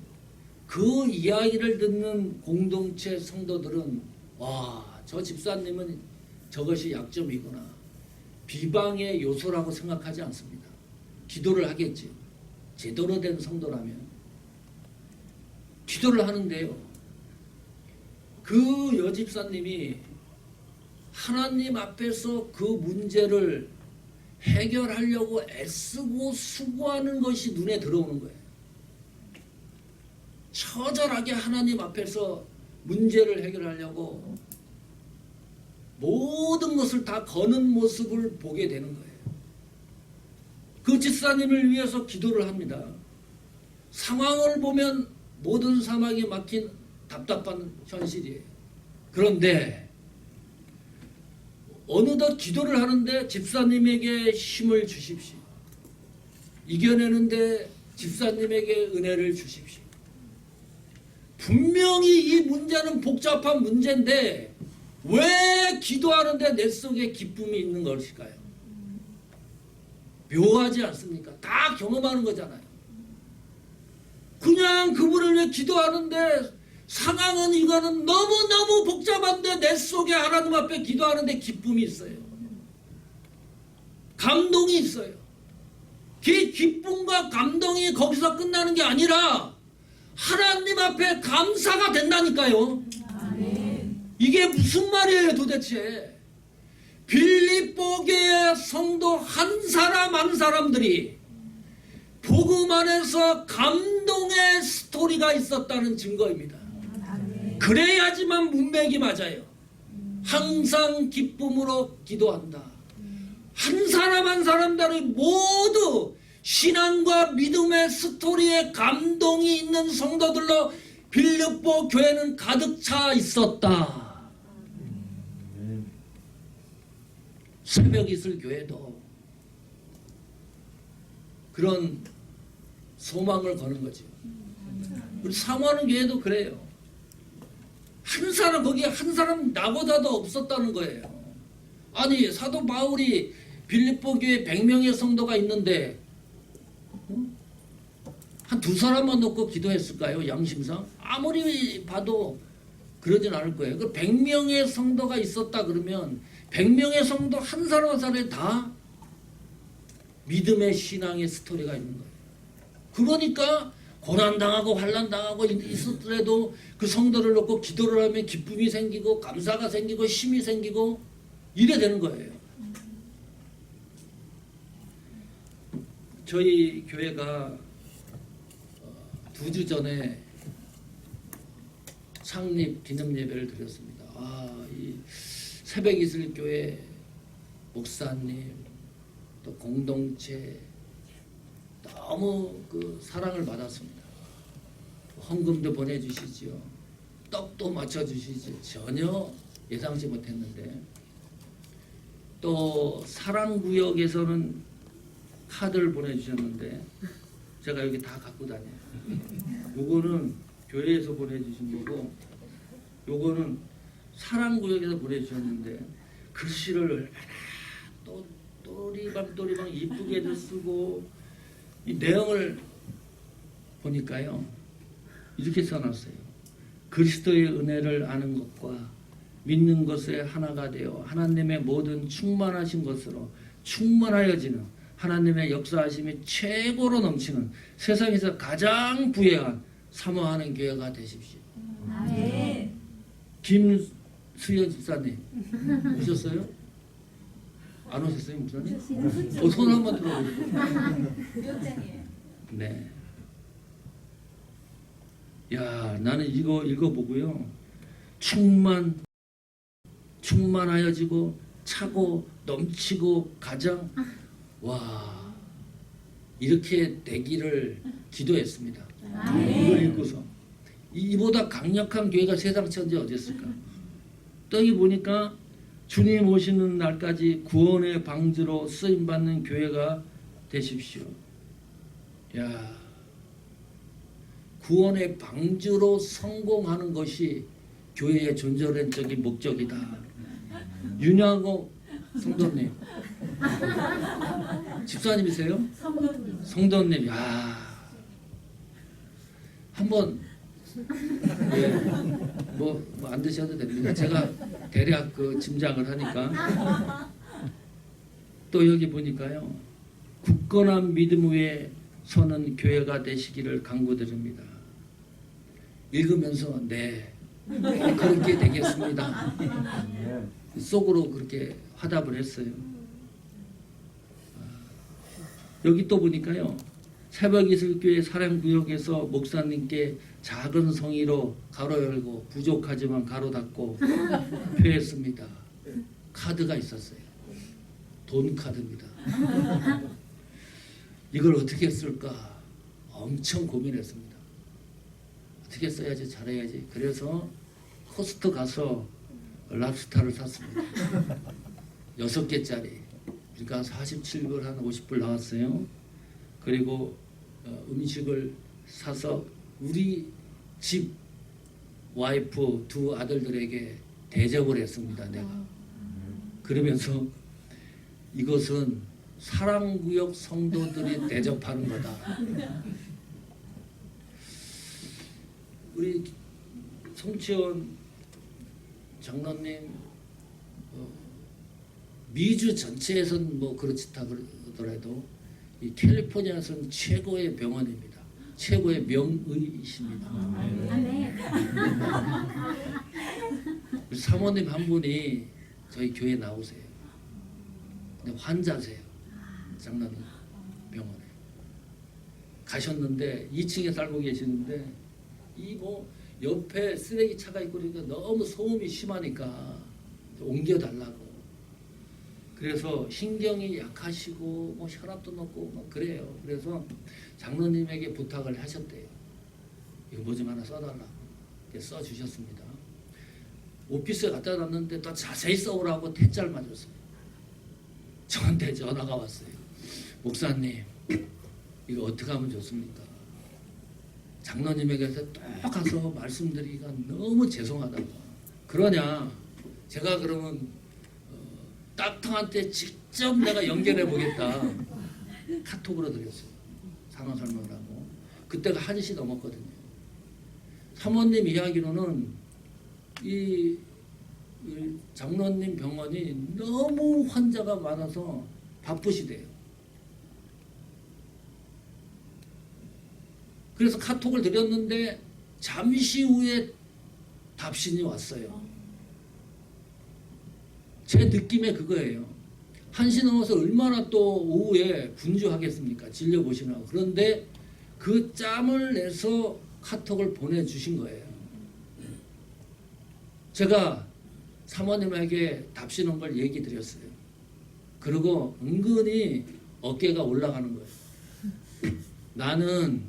그 이야기를 듣는 공동체 성도들은 와, 저 집사님은 저것이 약점이구나. 비방의 요소라고 생각하지 않습니다. 기도를 하겠지. 제대로 된 성도라면. 기도를 하는데요. 그 여집사님이 하나님 앞에서 그 문제를 해결하려고 애쓰고 수고하는 것이 눈에 들어오는 거예요. 처절하게 하나님 앞에서 문제를 해결하려고 모든 것을 다 거는 모습을 보게 되는 거예요. 그 집사님을 위해서 기도를 합니다. 상황을 보면 모든 사막이 막힌 답답한 현실이에요. 그런데 어느덧 기도를 하는데 집사님에게 힘을 주십시오. 이겨내는데 집사님에게 은혜를 주십시오. 분명히 이 문제는 복잡한 문제인데 왜 기도하는데 내 속에 기쁨이 있는 것일까요? 묘하지 않습니까? 다 경험하는 거잖아요. 그냥 그분을 위해 기도하는데 상황은 이거는 너무너무 복잡한데 내 속에 하나님 앞에 기도하는데 기쁨이 있어요. 감동이 있어요. 그 기쁨과 감동이 거기서 끝나는 게 아니라 하나님 앞에 감사가 된다니까요. 이게 무슨 말이에요 도대체. 빌립보 교회 성도 한 사람 한 사람들이 복음 안에서 감동의 스토리가 있었다는 증거입니다. 그래야지만 문맥이 맞아요. 항상 기쁨으로 기도한다. 한 사람 한 사람들이 모두 신앙과 믿음의 스토리에 감동이 있는 성도들로 빌립보 교회는 가득 차 있었다. 새벽 이슬 교회도 그런 소망을 거는 거죠. 우리 사모하는 교회도 그래요. 한 사람 거기에 한 사람 나보다도 없었다는 거예요. 아니 사도 바울이 빌립보 교회 100명의 성도가 있는데 한 두 사람만 놓고 기도했을까요? 양심상? 아무리 봐도 그러진 않을 거예요. 그 100명의 성도가 있었다 그러면 100명의 성도 한 사람 한 사람에 다 믿음의 신앙의 스토리가 있는 거예요. 그러니까 고난당하고 환난당하고 있었더라도 그 성도를 놓고 기도를 하면 기쁨이 생기고 감사가 생기고 힘이 생기고 이래 되는 거예요. 저희 교회가 2주 전에 창립 기념 예배를 드렸습니다. 이 새벽 이슬 교회 목사님 또 공동체 너무 그 사랑을 받았습니다. 헌금도 보내주시지요. 떡도 맞춰주시지. 전혀 예상치 못했는데 또 사랑구역에서는 카드를 보내주셨는데 제가 여기 다 갖고 다녀요. 요거는 교회에서 보내주신 거고 요거는 사랑구역에서 보내주셨는데 글씨를 얼마나 또 또리방 이쁘게도 쓰고 이 내용을 보니까요 이렇게 써놨어요. 그리스도의 은혜를 아는 것과 믿는 것에 하나가 되어 하나님의 모든 충만하신 것으로 충만하여지는 하나님의 역사하심이 최고로 넘치는 세상에서 가장 부유한 사모하는 교회가 되십시오. 아멘. 김수연 집사님 오셨어요? 안 오셨어요, 목사님? 손 한번 들어보세요. 구역장이에요. 네. 야, 나는 이거 읽어보고요. 충만하여지고 차고 넘치고 가장 와 이렇게 되기를 기도했습니다. 이걸 읽고서 이보다 강력한 교회가 세상 천지 어디 있을까? 떡이 보니까 주님 오시는 날까지 구원의 방주로 쓰임받는 교회가 되십시오. 야, 구원의 방주로 성공하는 것이 교회의 존재론적인 목적이다. 윤양호 성도님, 집사님이세요? 성도님, 야, 한번 예, 뭐 안 드셔도 됩니다. 제가 대략 그 짐작을 하니까 또 여기 보니까요. 굳건한 믿음 위에 서는 교회가 되시기를 간구드립니다. 읽으면서 네 그렇게 되겠습니다. 속으로 그렇게 화답을 했어요. 여기 또 보니까요. 새벽이슬교회 사랑구역에서 목사님께 작은 성의로 가로 열고 부족하지만 가로 닫고 표했습니다. 카드가 있었어요. 돈 카드입니다. 이걸 어떻게 쓸까 엄청 고민했습니다. 어떻게 써야지 잘해야지. 그래서 코스트 가서 랍스타를 샀습니다. 6개짜리. 그러니까 47불 한 50불 나왔어요. 그리고 음식을 사서 우리 집 와이프 두 아들들에게 대접을 했습니다. 내가. 그러면서 이것은 사랑구역 성도들이 대접하는 거다. 우리 송치원 장로님 미주 전체에서는 뭐 그렇다 그러더라도 이 캘리포니아에서는 최고의 병원입니다. 최고의 명의이십니다. 아멘. 사모님 한 분이 저희 교회에 나오세요. 근데 환자세요. 장로님 병원에 가셨는데 2층에 살고 계시는데 이 뭐 옆에 쓰레기 차가 있고 그러니까 너무 소음이 심하니까 옮겨달라고. 그래서 신경이 약하시고 뭐 혈압도 높고 막 그래요. 그래서 장로님에게 부탁을 하셨대요. 이거 뭐 좀 하나 써달라고. 써주셨습니다. 오피스에 갖다 놨는데 또 자세히 써오라고 퇴짜를 맞았어요. 저한테 전화가 왔어요. 목사님, 이거 어떻게 하면 좋습니까? 장로님에게서 또 가서 말씀드리기가 너무 죄송하다고. 그러냐? 제가 그러면 닥터한테 직접 내가 연결해 보겠다. 카톡으로 드렸어요. 상황 설명을 하고. 그때가 1시 넘었거든요. 사모님 이야기로는 이 장로님 병원이 너무 환자가 많아서 바쁘시대요. 그래서 카톡을 드렸는데 잠시 후에 답신이 왔어요. 제 느낌에 그거예요. 1시 넘어서 얼마나 또 오후에 분주하겠습니까? 진료보시라고. 그런데 그 짬을 내서 카톡을 보내주신 거예요. 제가 사모님에게 답신 온 걸 얘기 드렸어요. 그리고 은근히 어깨가 올라가는 거예요. 나는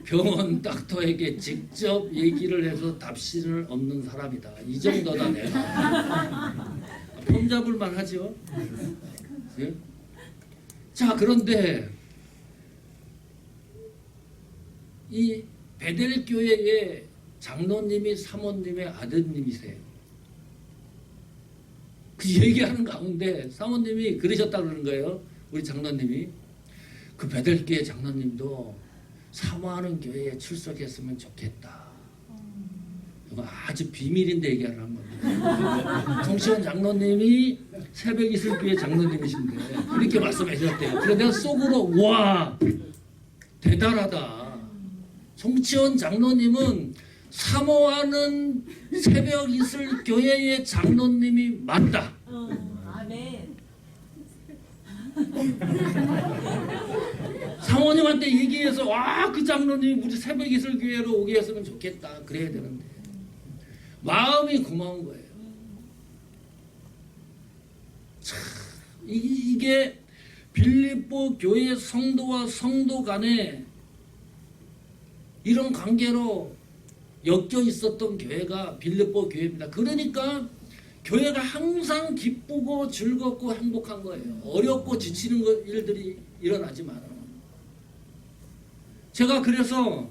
병원 닥터에게 직접 얘기를 해서 답신을 얻는 사람이다. 이 정도다 내가. 폼 잡을만 하죠. 예? 자, 그런데 이 베델교회의 장로님이 사모님의 아드님이세요. 그 얘기하는 가운데 사모님이 그러셨다 그러는 거예요. 우리 장로님이. 그 베델교회 장로님도 사모하는 교회에 출석했으면 좋겠다. 이거 아주 비밀인데 얘기하는 겁니다. 정시원 장로님이 새벽 이슬교회 장로님이신데 그렇게 말씀하셨대요. 그래서 내가 속으로 와 대단하다. 송치원 장로님은 사모하는 새벽 이슬 교회의 장로님이 맞다. 아멘. 사모님한테 얘기해서 와 그 장로님이 우리 새벽 이슬 교회로 오게 했으면 좋겠다. 그래야 되는데 마음이 고마운 거예요. 참, 이게 빌립보 교회 성도와 성도 간에 이런 관계로 엮여 있었던 교회가 빌립보 교회입니다. 그러니까 교회가 항상 기쁘고 즐겁고 행복한 거예요. 어렵고 지치는 일들이 일어나지만 제가 그래서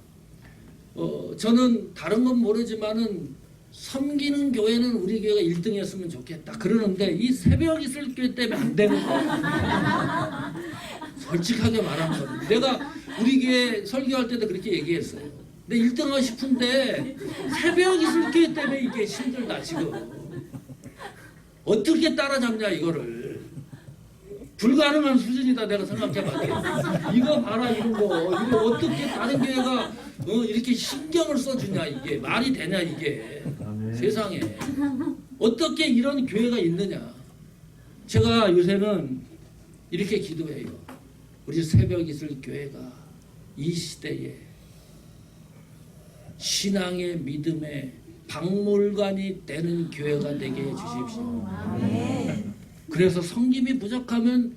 저는 다른 건 모르지만은 섬기는 교회는 우리 교회가 1등 했으면 좋겠다 그러는데 이 새벽 이슬 교회 때문에 안 되는 거예요. 솔직하게 말하는 거예요. 내가 우리 교회 설교할 때도 그렇게 얘기했어요. 근데 1등 하고 싶은데 새벽 이슬 교회 때문에 이게 힘들다 지금. 어떻게 따라잡냐 이거를. 불가능한 수준이다 내가 생각해봤더니 이거 봐라 이런 거 이거 어떻게 다른 교회가 이렇게 신경을 써주냐 이게 말이 되냐 이게 세상에 어떻게 이런 교회가 있느냐. 제가 요새는 이렇게 기도해요. 우리 새벽 이슬 교회가 이 시대에 신앙의 믿음의 박물관이 되는 교회가 되게 해주십시오. 그래서 성김이 부족하면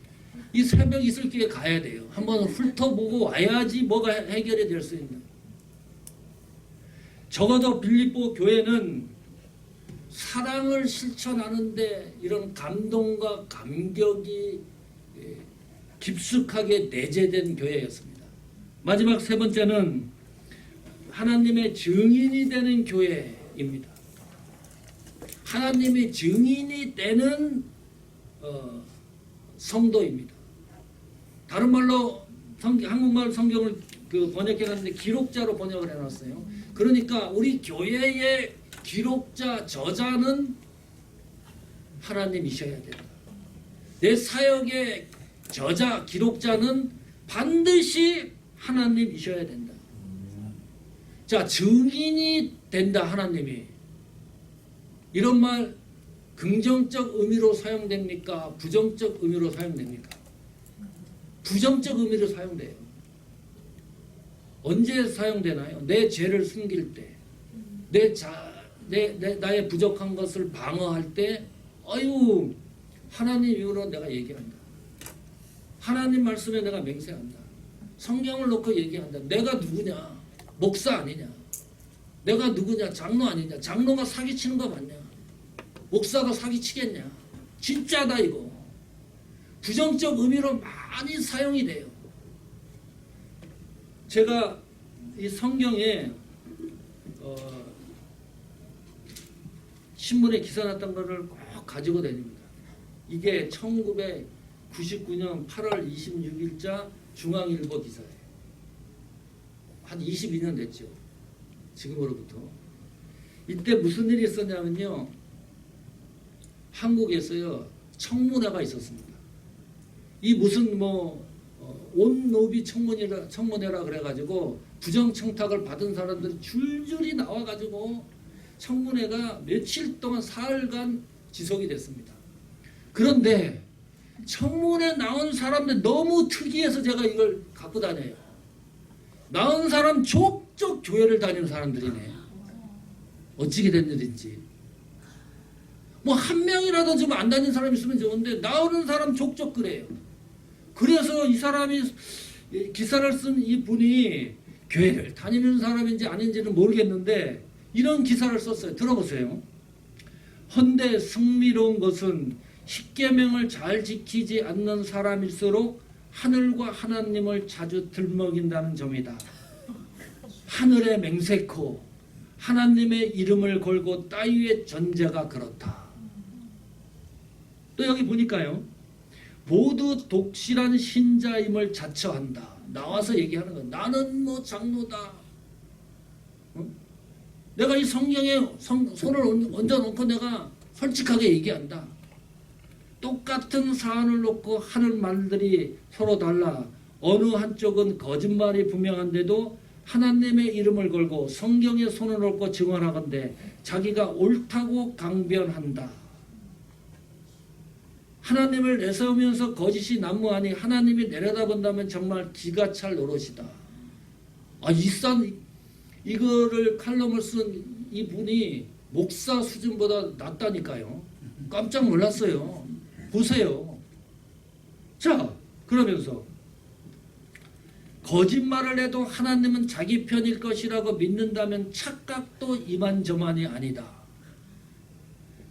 이 새벽 이슬 교회 가야 돼요. 한번 훑어보고 와야지 뭐가 해결이 될 수 있는. 적어도 빌립보 교회는 사랑을 실천하는데 이런 감동과 감격이 깊숙하게 내재된 교회였습니다. 마지막 세 번째는 하나님의 증인이 되는 교회입니다. 하나님의 증인이 되는 성도입니다. 다른 말로 한국말 성경을 번역해놨는데 기록자로 번역을 해놨어요. 그러니까 우리 교회의 기록자, 저자는 하나님이셔야 된다. 내 사역의 저자, 기록자는 반드시 하나님이셔야 된다. 자, 증인이 된다 하나님이. 이런 말 긍정적 의미로 사용됩니까? 부정적 의미로 사용됩니까? 부정적 의미로 사용돼요. 언제 사용되나요? 내 죄를 숨길 때, 나의 부족한 것을 방어할 때, 아유 하나님 이후로 내가 얘기한다. 하나님 말씀에 내가 맹세한다. 성경을 놓고 얘기한다. 내가 누구냐? 목사 아니냐? 내가 누구냐? 장로 아니냐? 장로가 사기치는 거 맞냐? 목사가 사기치겠냐? 진짜다 이거. 부정적 의미로 많이 사용이 돼요. 제가 이 성경에 신문에 기사 났던 거를 꼭 가지고 다닙니다. 이게 1999년 8월 26일자 중앙일보 기사예요. 한 22년 됐죠. 지금으로부터. 이때 무슨 일이 있었냐면요. 한국에서요. 청문회가 있었습니다. 이 무슨 온노비 청문회라 그래가지고 부정청탁을 받은 사람들이 줄줄이 나와가지고 청문회가 며칠 동안 사흘간 지속이 됐습니다. 그런데 청문회 나온 사람들 너무 특이해서 제가 이걸 갖고 다녀요. 나온 사람 족족 교회를 다니는 사람들이네. 어찌게 된 일인지. 뭐 한 명이라도 좀 안 다니는 사람 있으면 좋은데 나오는 사람 족족 그래요. 그래서 이 사람이 기사를 쓴 이 분이 교회를 다니는 사람인지 아닌지는 모르겠는데 이런 기사를 썼어요. 들어보세요. 헌데 승리로운 것은 십계명을 잘 지키지 않는 사람일수록 하늘과 하나님을 자주 들먹인다는 점이다. 하늘의 맹세코 하나님의 이름을 걸고 따위의 전제가 그렇다. 또 여기 보니까요. 모두 독실한 신자임을 자처한다. 나와서 얘기하는 건 나는 뭐 장로다. 내가 이 성경에 손을 얹어놓고 내가 솔직하게 얘기한다. 똑같은 사안을 놓고 하는 말들이 서로 달라. 어느 한쪽은 거짓말이 분명한데도 하나님의 이름을 걸고 성경에 손을 얹고 증언하건대 자기가 옳다고 강변한다. 하나님을 내세우면서 거짓이 난무하니 하나님이 내려다본다면 정말 기가 찰 노릇이다. 이거를 칼럼을 쓴 이분이 목사 수준보다 낫다니까요. 깜짝 놀랐어요. 보세요. 자, 그러면서 거짓말을 해도 하나님은 자기 편일 것이라고 믿는다면 착각도 이만저만이 아니다.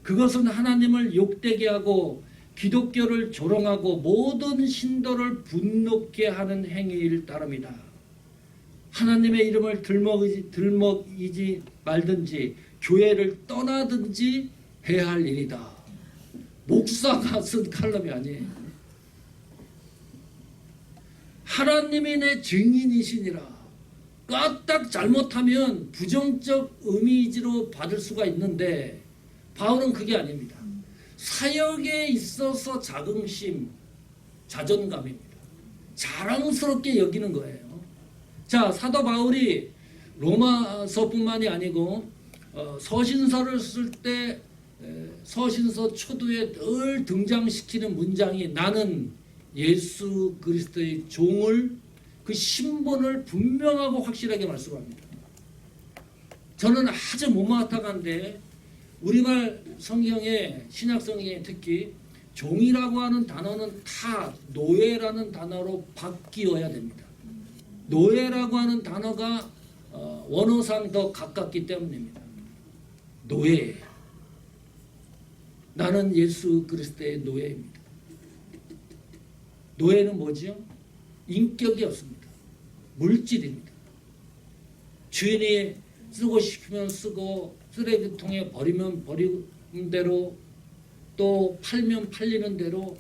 그것은 하나님을 욕되게 하고 기독교를 조롱하고 모든 신도를 분노케 하는 행위일 따름이다. 하나님의 이름을 들먹이지 말든지 교회를 떠나든지 해야 할 일이다. 목사가 쓴 칼럼이 아니에요. 하나님이 내 증인이시니라. 까딱 잘못하면 부정적 이미지로 받을 수가 있는데 바울은 그게 아닙니다. 사역에 있어서 자긍심, 자존감입니다. 자랑스럽게 여기는 거예요. 자, 사도 바울이 로마서뿐만이 아니고 서신서를 쓸 때 서신서 초두에 늘 등장시키는 문장이 나는 예수 그리스도의 종을 그 신분을 분명하고 확실하게 말씀합니다. 저는 아주 못마땅한데 우리말 성경에 신약 성경에 특히 종이라고 하는 단어는 다 노예라는 단어로 바뀌어야 됩니다. 노예라고 하는 단어가 원어상 더 가깝기 때문입니다. 노예. 나는 예수 그리스도의 노예입니다. 노예는 뭐지요? 인격이 없습니다. 물질입니다. 주인이 쓰고 싶으면 쓰고 쓰레기통에 버리면 버리는 대로 또 팔면 팔리는 대로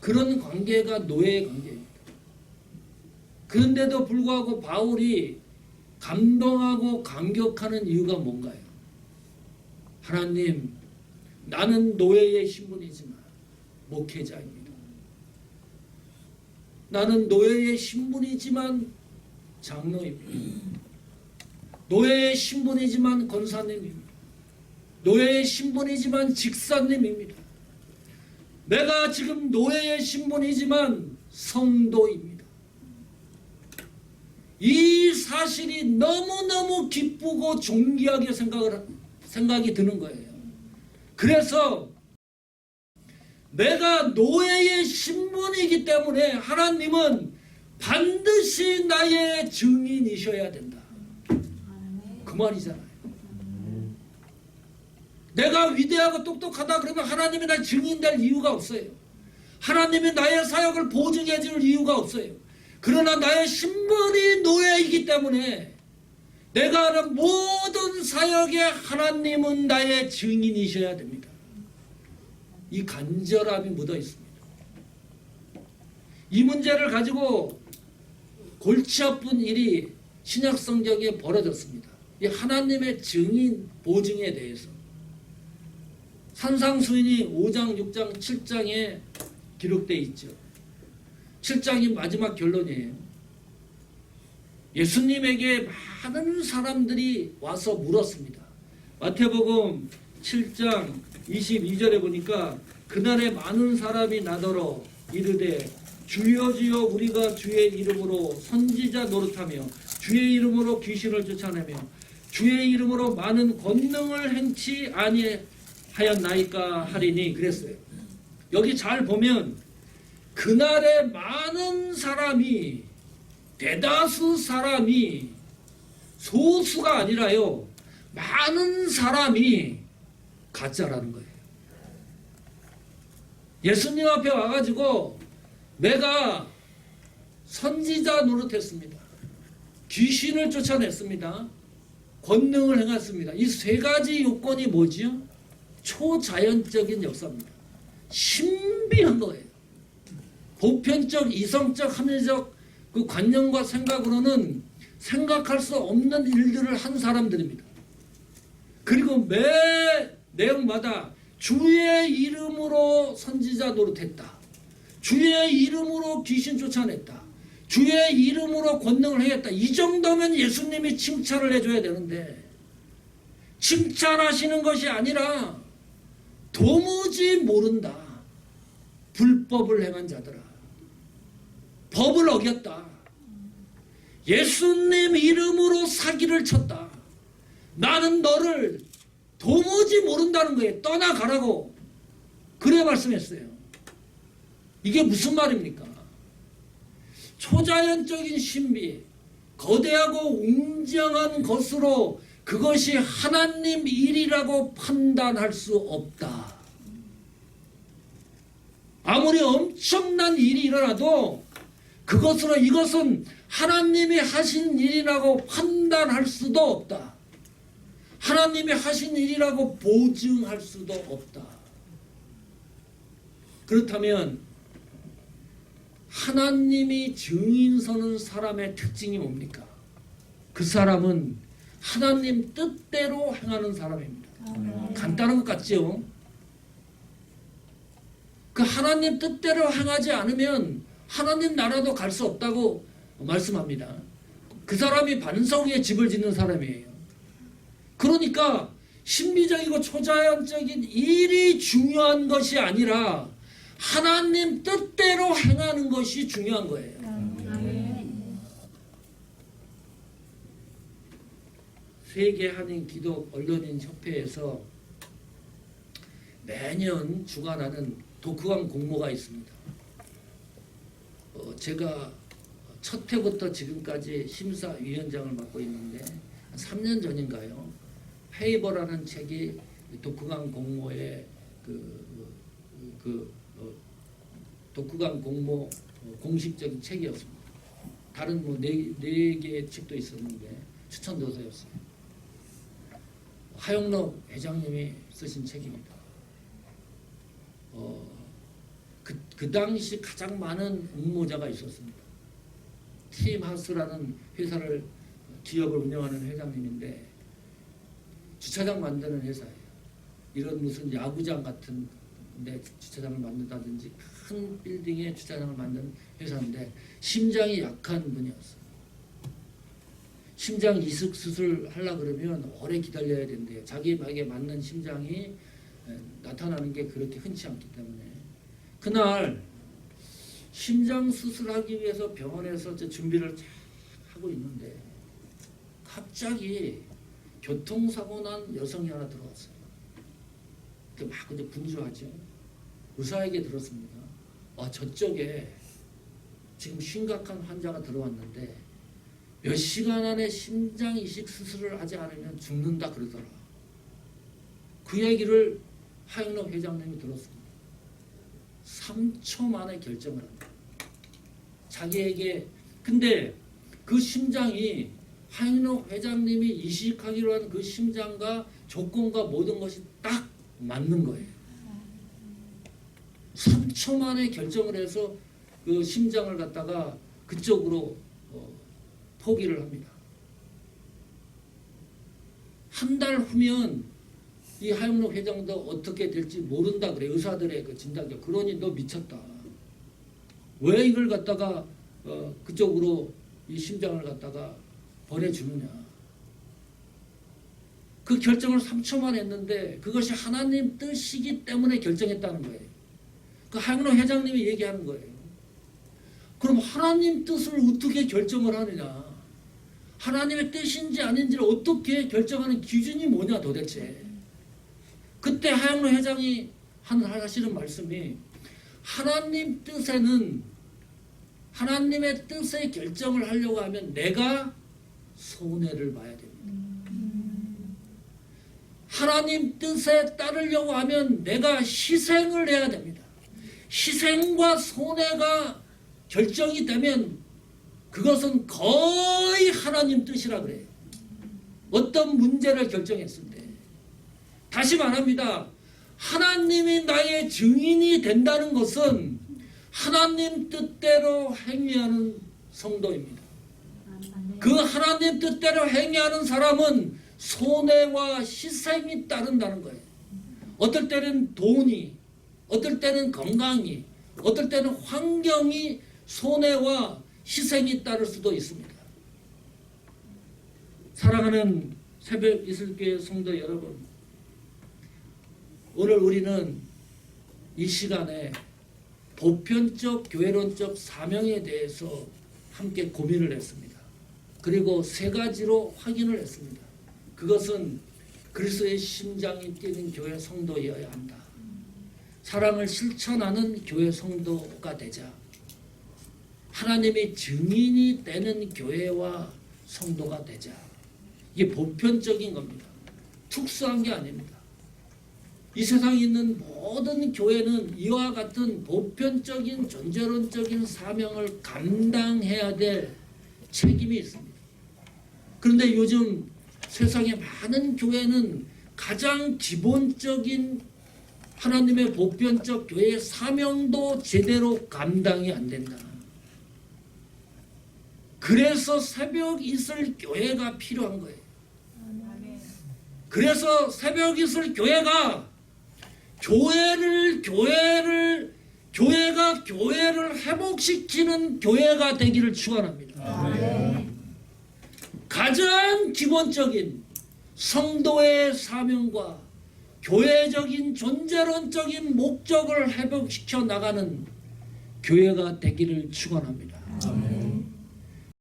그런 관계가 노예의 관계입니다. 그런데도 불구하고 바울이 감동하고 감격하는 이유가 뭔가요? 하나님, 나는 노예의 신분이지만 목회자입니다. 나는 노예의 신분이지만 장로입니다. 노예의 신분이지만 권사님입니다. 노예의 신분이지만 직사님입니다. 내가 지금 노예의 신분이지만 성도입니다. 이 사실이 너무너무 기쁘고 존귀하게 생각이 드는 거예요. 그래서 내가 노예의 신분이기 때문에 하나님은 반드시 나의 증인이셔야 된다. 그 말이잖아요. 내가 위대하고 똑똑하다 그러면 하나님이 날 증인될 이유가 없어요. 하나님이 나의 사역을 보증해 줄 이유가 없어요. 그러나 나의 신분이 노예이기 때문에 내가 하는 모든 사역에 하나님은 나의 증인이셔야 됩니다. 이 간절함이 묻어 있습니다. 이 문제를 가지고 골치 아픈 일이 신약 성경에 벌어졌습니다. 이 하나님의 증인 보증에 대해서 산상수훈이 5장, 6장, 7장에 기록되어 있죠. 7장이 마지막 결론이에요. 예수님에게 많은 사람들이 와서 물었습니다. 마태복음 7장 22절에 보니까 그날에 많은 사람이 나더러 이르되 주여 주여 우리가 주의 이름으로 선지자 노릇하며 주의 이름으로 귀신을 쫓아내며 주의 이름으로 많은 권능을 행치 아니하였나이까 하리니 그랬어요. 여기 잘 보면 그날에 많은 사람이 대다수 사람이 소수가 아니라요. 많은 사람이 가짜라는 거예요. 예수님 앞에 와가지고 내가 선지자 노릇했습니다. 귀신을 쫓아냈습니다. 권능을 행했습니다. 이 세 가지 요건이 뭐지요? 초자연적인 역사입니다. 신비한 거예요. 보편적, 이성적, 합리적 그 관념과 생각으로는 생각할 수 없는 일들을 한 사람들입니다. 그리고 매 내용마다 주의 이름으로 선지자 노릇했다. 주의 이름으로 귀신 쫓아냈다. 주의 이름으로 권능을 행했다. 이 정도면 예수님이 칭찬을 해줘야 되는데 칭찬하시는 것이 아니라 도무지 모른다. 불법을 행한 자들아. 법을 어겼다. 예수님 이름으로 사기를 쳤다. 나는 너를 도무지 모른다는 거예요. 떠나가라고. 그래 말씀했어요. 이게 무슨 말입니까? 초자연적인 신비, 거대하고 웅장한 것으로 그것이 하나님 일이라고 판단할 수 없다. 아무리 엄청난 일이 일어나도 그것으로 이것은 하나님이 하신 일이라고 판단할 수도 없다. 하나님이 하신 일이라고 보증할 수도 없다. 그렇다면 하나님이 증인 서는 사람의 특징이 뭡니까? 그 사람은 하나님 뜻대로 행하는 사람입니다. 간단한 것 같죠? 그 하나님 뜻대로 행하지 않으면 하나님 나라도 갈 수 없다고 말씀합니다. 그 사람이 반석 위에 집을 짓는 사람이에요. 그러니까 신비적이고 초자연적인 일이 중요한 것이 아니라 하나님 뜻대로 행하는 것이 중요한 거예요. 세계 한인 기독 언론인 협회에서 매년 주관하는 독후감 공모가 있습니다. 제가 첫 해부터 지금까지 심사위원장을 맡고 있는데 3년 전인가요? 페이버라는 책이 독후감 공모의 독후감 공모 공식적인 책이었습니다. 다른 뭐 네 개의 책도 있었는데 추천도서였어요. 하영록 회장님이 쓰신 책입니다. 그 당시 가장 많은 응모자가 있었습니다. 팀하우스라는 회사를 기업을 운영하는 회장님인데 주차장 만드는 회사예요. 이런 무슨 야구장 같은 데 주차장을 만든다든지 큰 빌딩에 주차장을 만드는 회사인데 심장이 약한 분이었어요. 심장 이식 수술 하려고 그러면 오래 기다려야 된대요. 자기에게 맞는 심장이 나타나는 게 그렇게 흔치 않기 때문에 그날 심장 수술하기 위해서 병원에서 준비를 하고 있는데 갑자기 교통사고 난 여성이 하나 들어왔어요. 막 이제 분주하죠. 의사에게 들었습니다. 저쪽에 지금 심각한 환자가 들어왔는데 몇 시간 안에 심장 이식 수술을 하지 않으면 죽는다 그러더라. 그 얘기를 하영록 회장님이 들었습니다. 3초 만에 결정을 합니다. 자기에게 근데 그 심장이 하영록 회장님이 이식하기로 한 그 심장과 조건과 모든 것이 딱 맞는 거예요. 3초 만에 결정을 해서 그 심장을 갖다가 그쪽으로 포기를 합니다. 한 달 후면 이 하영록 회장도 어떻게 될지 모른다 그래. 의사들의 그 진단이. 그러니 너 미쳤다. 왜 이걸 갖다가 그쪽으로 이 심장을 갖다가 보내주느냐. 그 결정을 3초만 했는데 그것이 하나님 뜻이기 때문에 결정했다는 거예요. 그 하영록 회장님이 얘기하는 거예요. 그럼 하나님 뜻을 어떻게 결정을 하느냐. 하나님의 뜻인지 아닌지를 어떻게 결정하는 기준이 뭐냐 도대체. 그때 하영록 회장이 하시는 말씀이 하나님 뜻에는 하나님의 뜻의 결정을 하려고 하면 내가 손해를 봐야 됩니다. 하나님 뜻에 따르려고 하면 내가 희생을 해야 됩니다. 희생과 손해가 결정이 되면 그것은 거의 하나님 뜻이라 그래요. 어떤 문제를 결정했을 때. 다시 말합니다. 하나님이 나의 증인이 된다는 것은 하나님 뜻대로 행위하는 성도입니다. 그 하나님 뜻대로 행위하는 사람은 손해와 희생이 따른다는 거예요. 어떨 때는 돈이, 어떨 때는 건강이, 어떨 때는 환경이 손해와 희생이 따를 수도 있습니다. 사랑하는 새벽 이슬교회 성도 여러분, 오늘 우리는 이 시간에 보편적 교회론적 사명에 대해서 함께 고민을 했습니다. 그리고 세 가지로 확인을 했습니다. 그것은 그리스도의 심장이 뛰는 교회 성도여야 한다. 사랑을 실천하는 교회 성도가 되자. 하나님의 증인이 되는 교회와 성도가 되자. 이게 보편적인 겁니다. 특수한 게 아닙니다. 이 세상에 있는 모든 교회는 이와 같은 보편적인 존재론적인 사명을 감당해야 될 책임이 있습니다. 그런데 요즘 세상의 많은 교회는 가장 기본적인 하나님의 보편적 교회의 사명도 제대로 감당이 안 된다. 그래서 새벽 이슬 교회가 필요한 거예요. 그래서 새벽 이슬 교회가 교회가 교회를 회복시키는 교회가 되기를 축원합니다. 가장 기본적인 성도의 사명과 교회적인 존재론적인 목적을 회복시켜 나가는 교회가 되기를 축원합니다.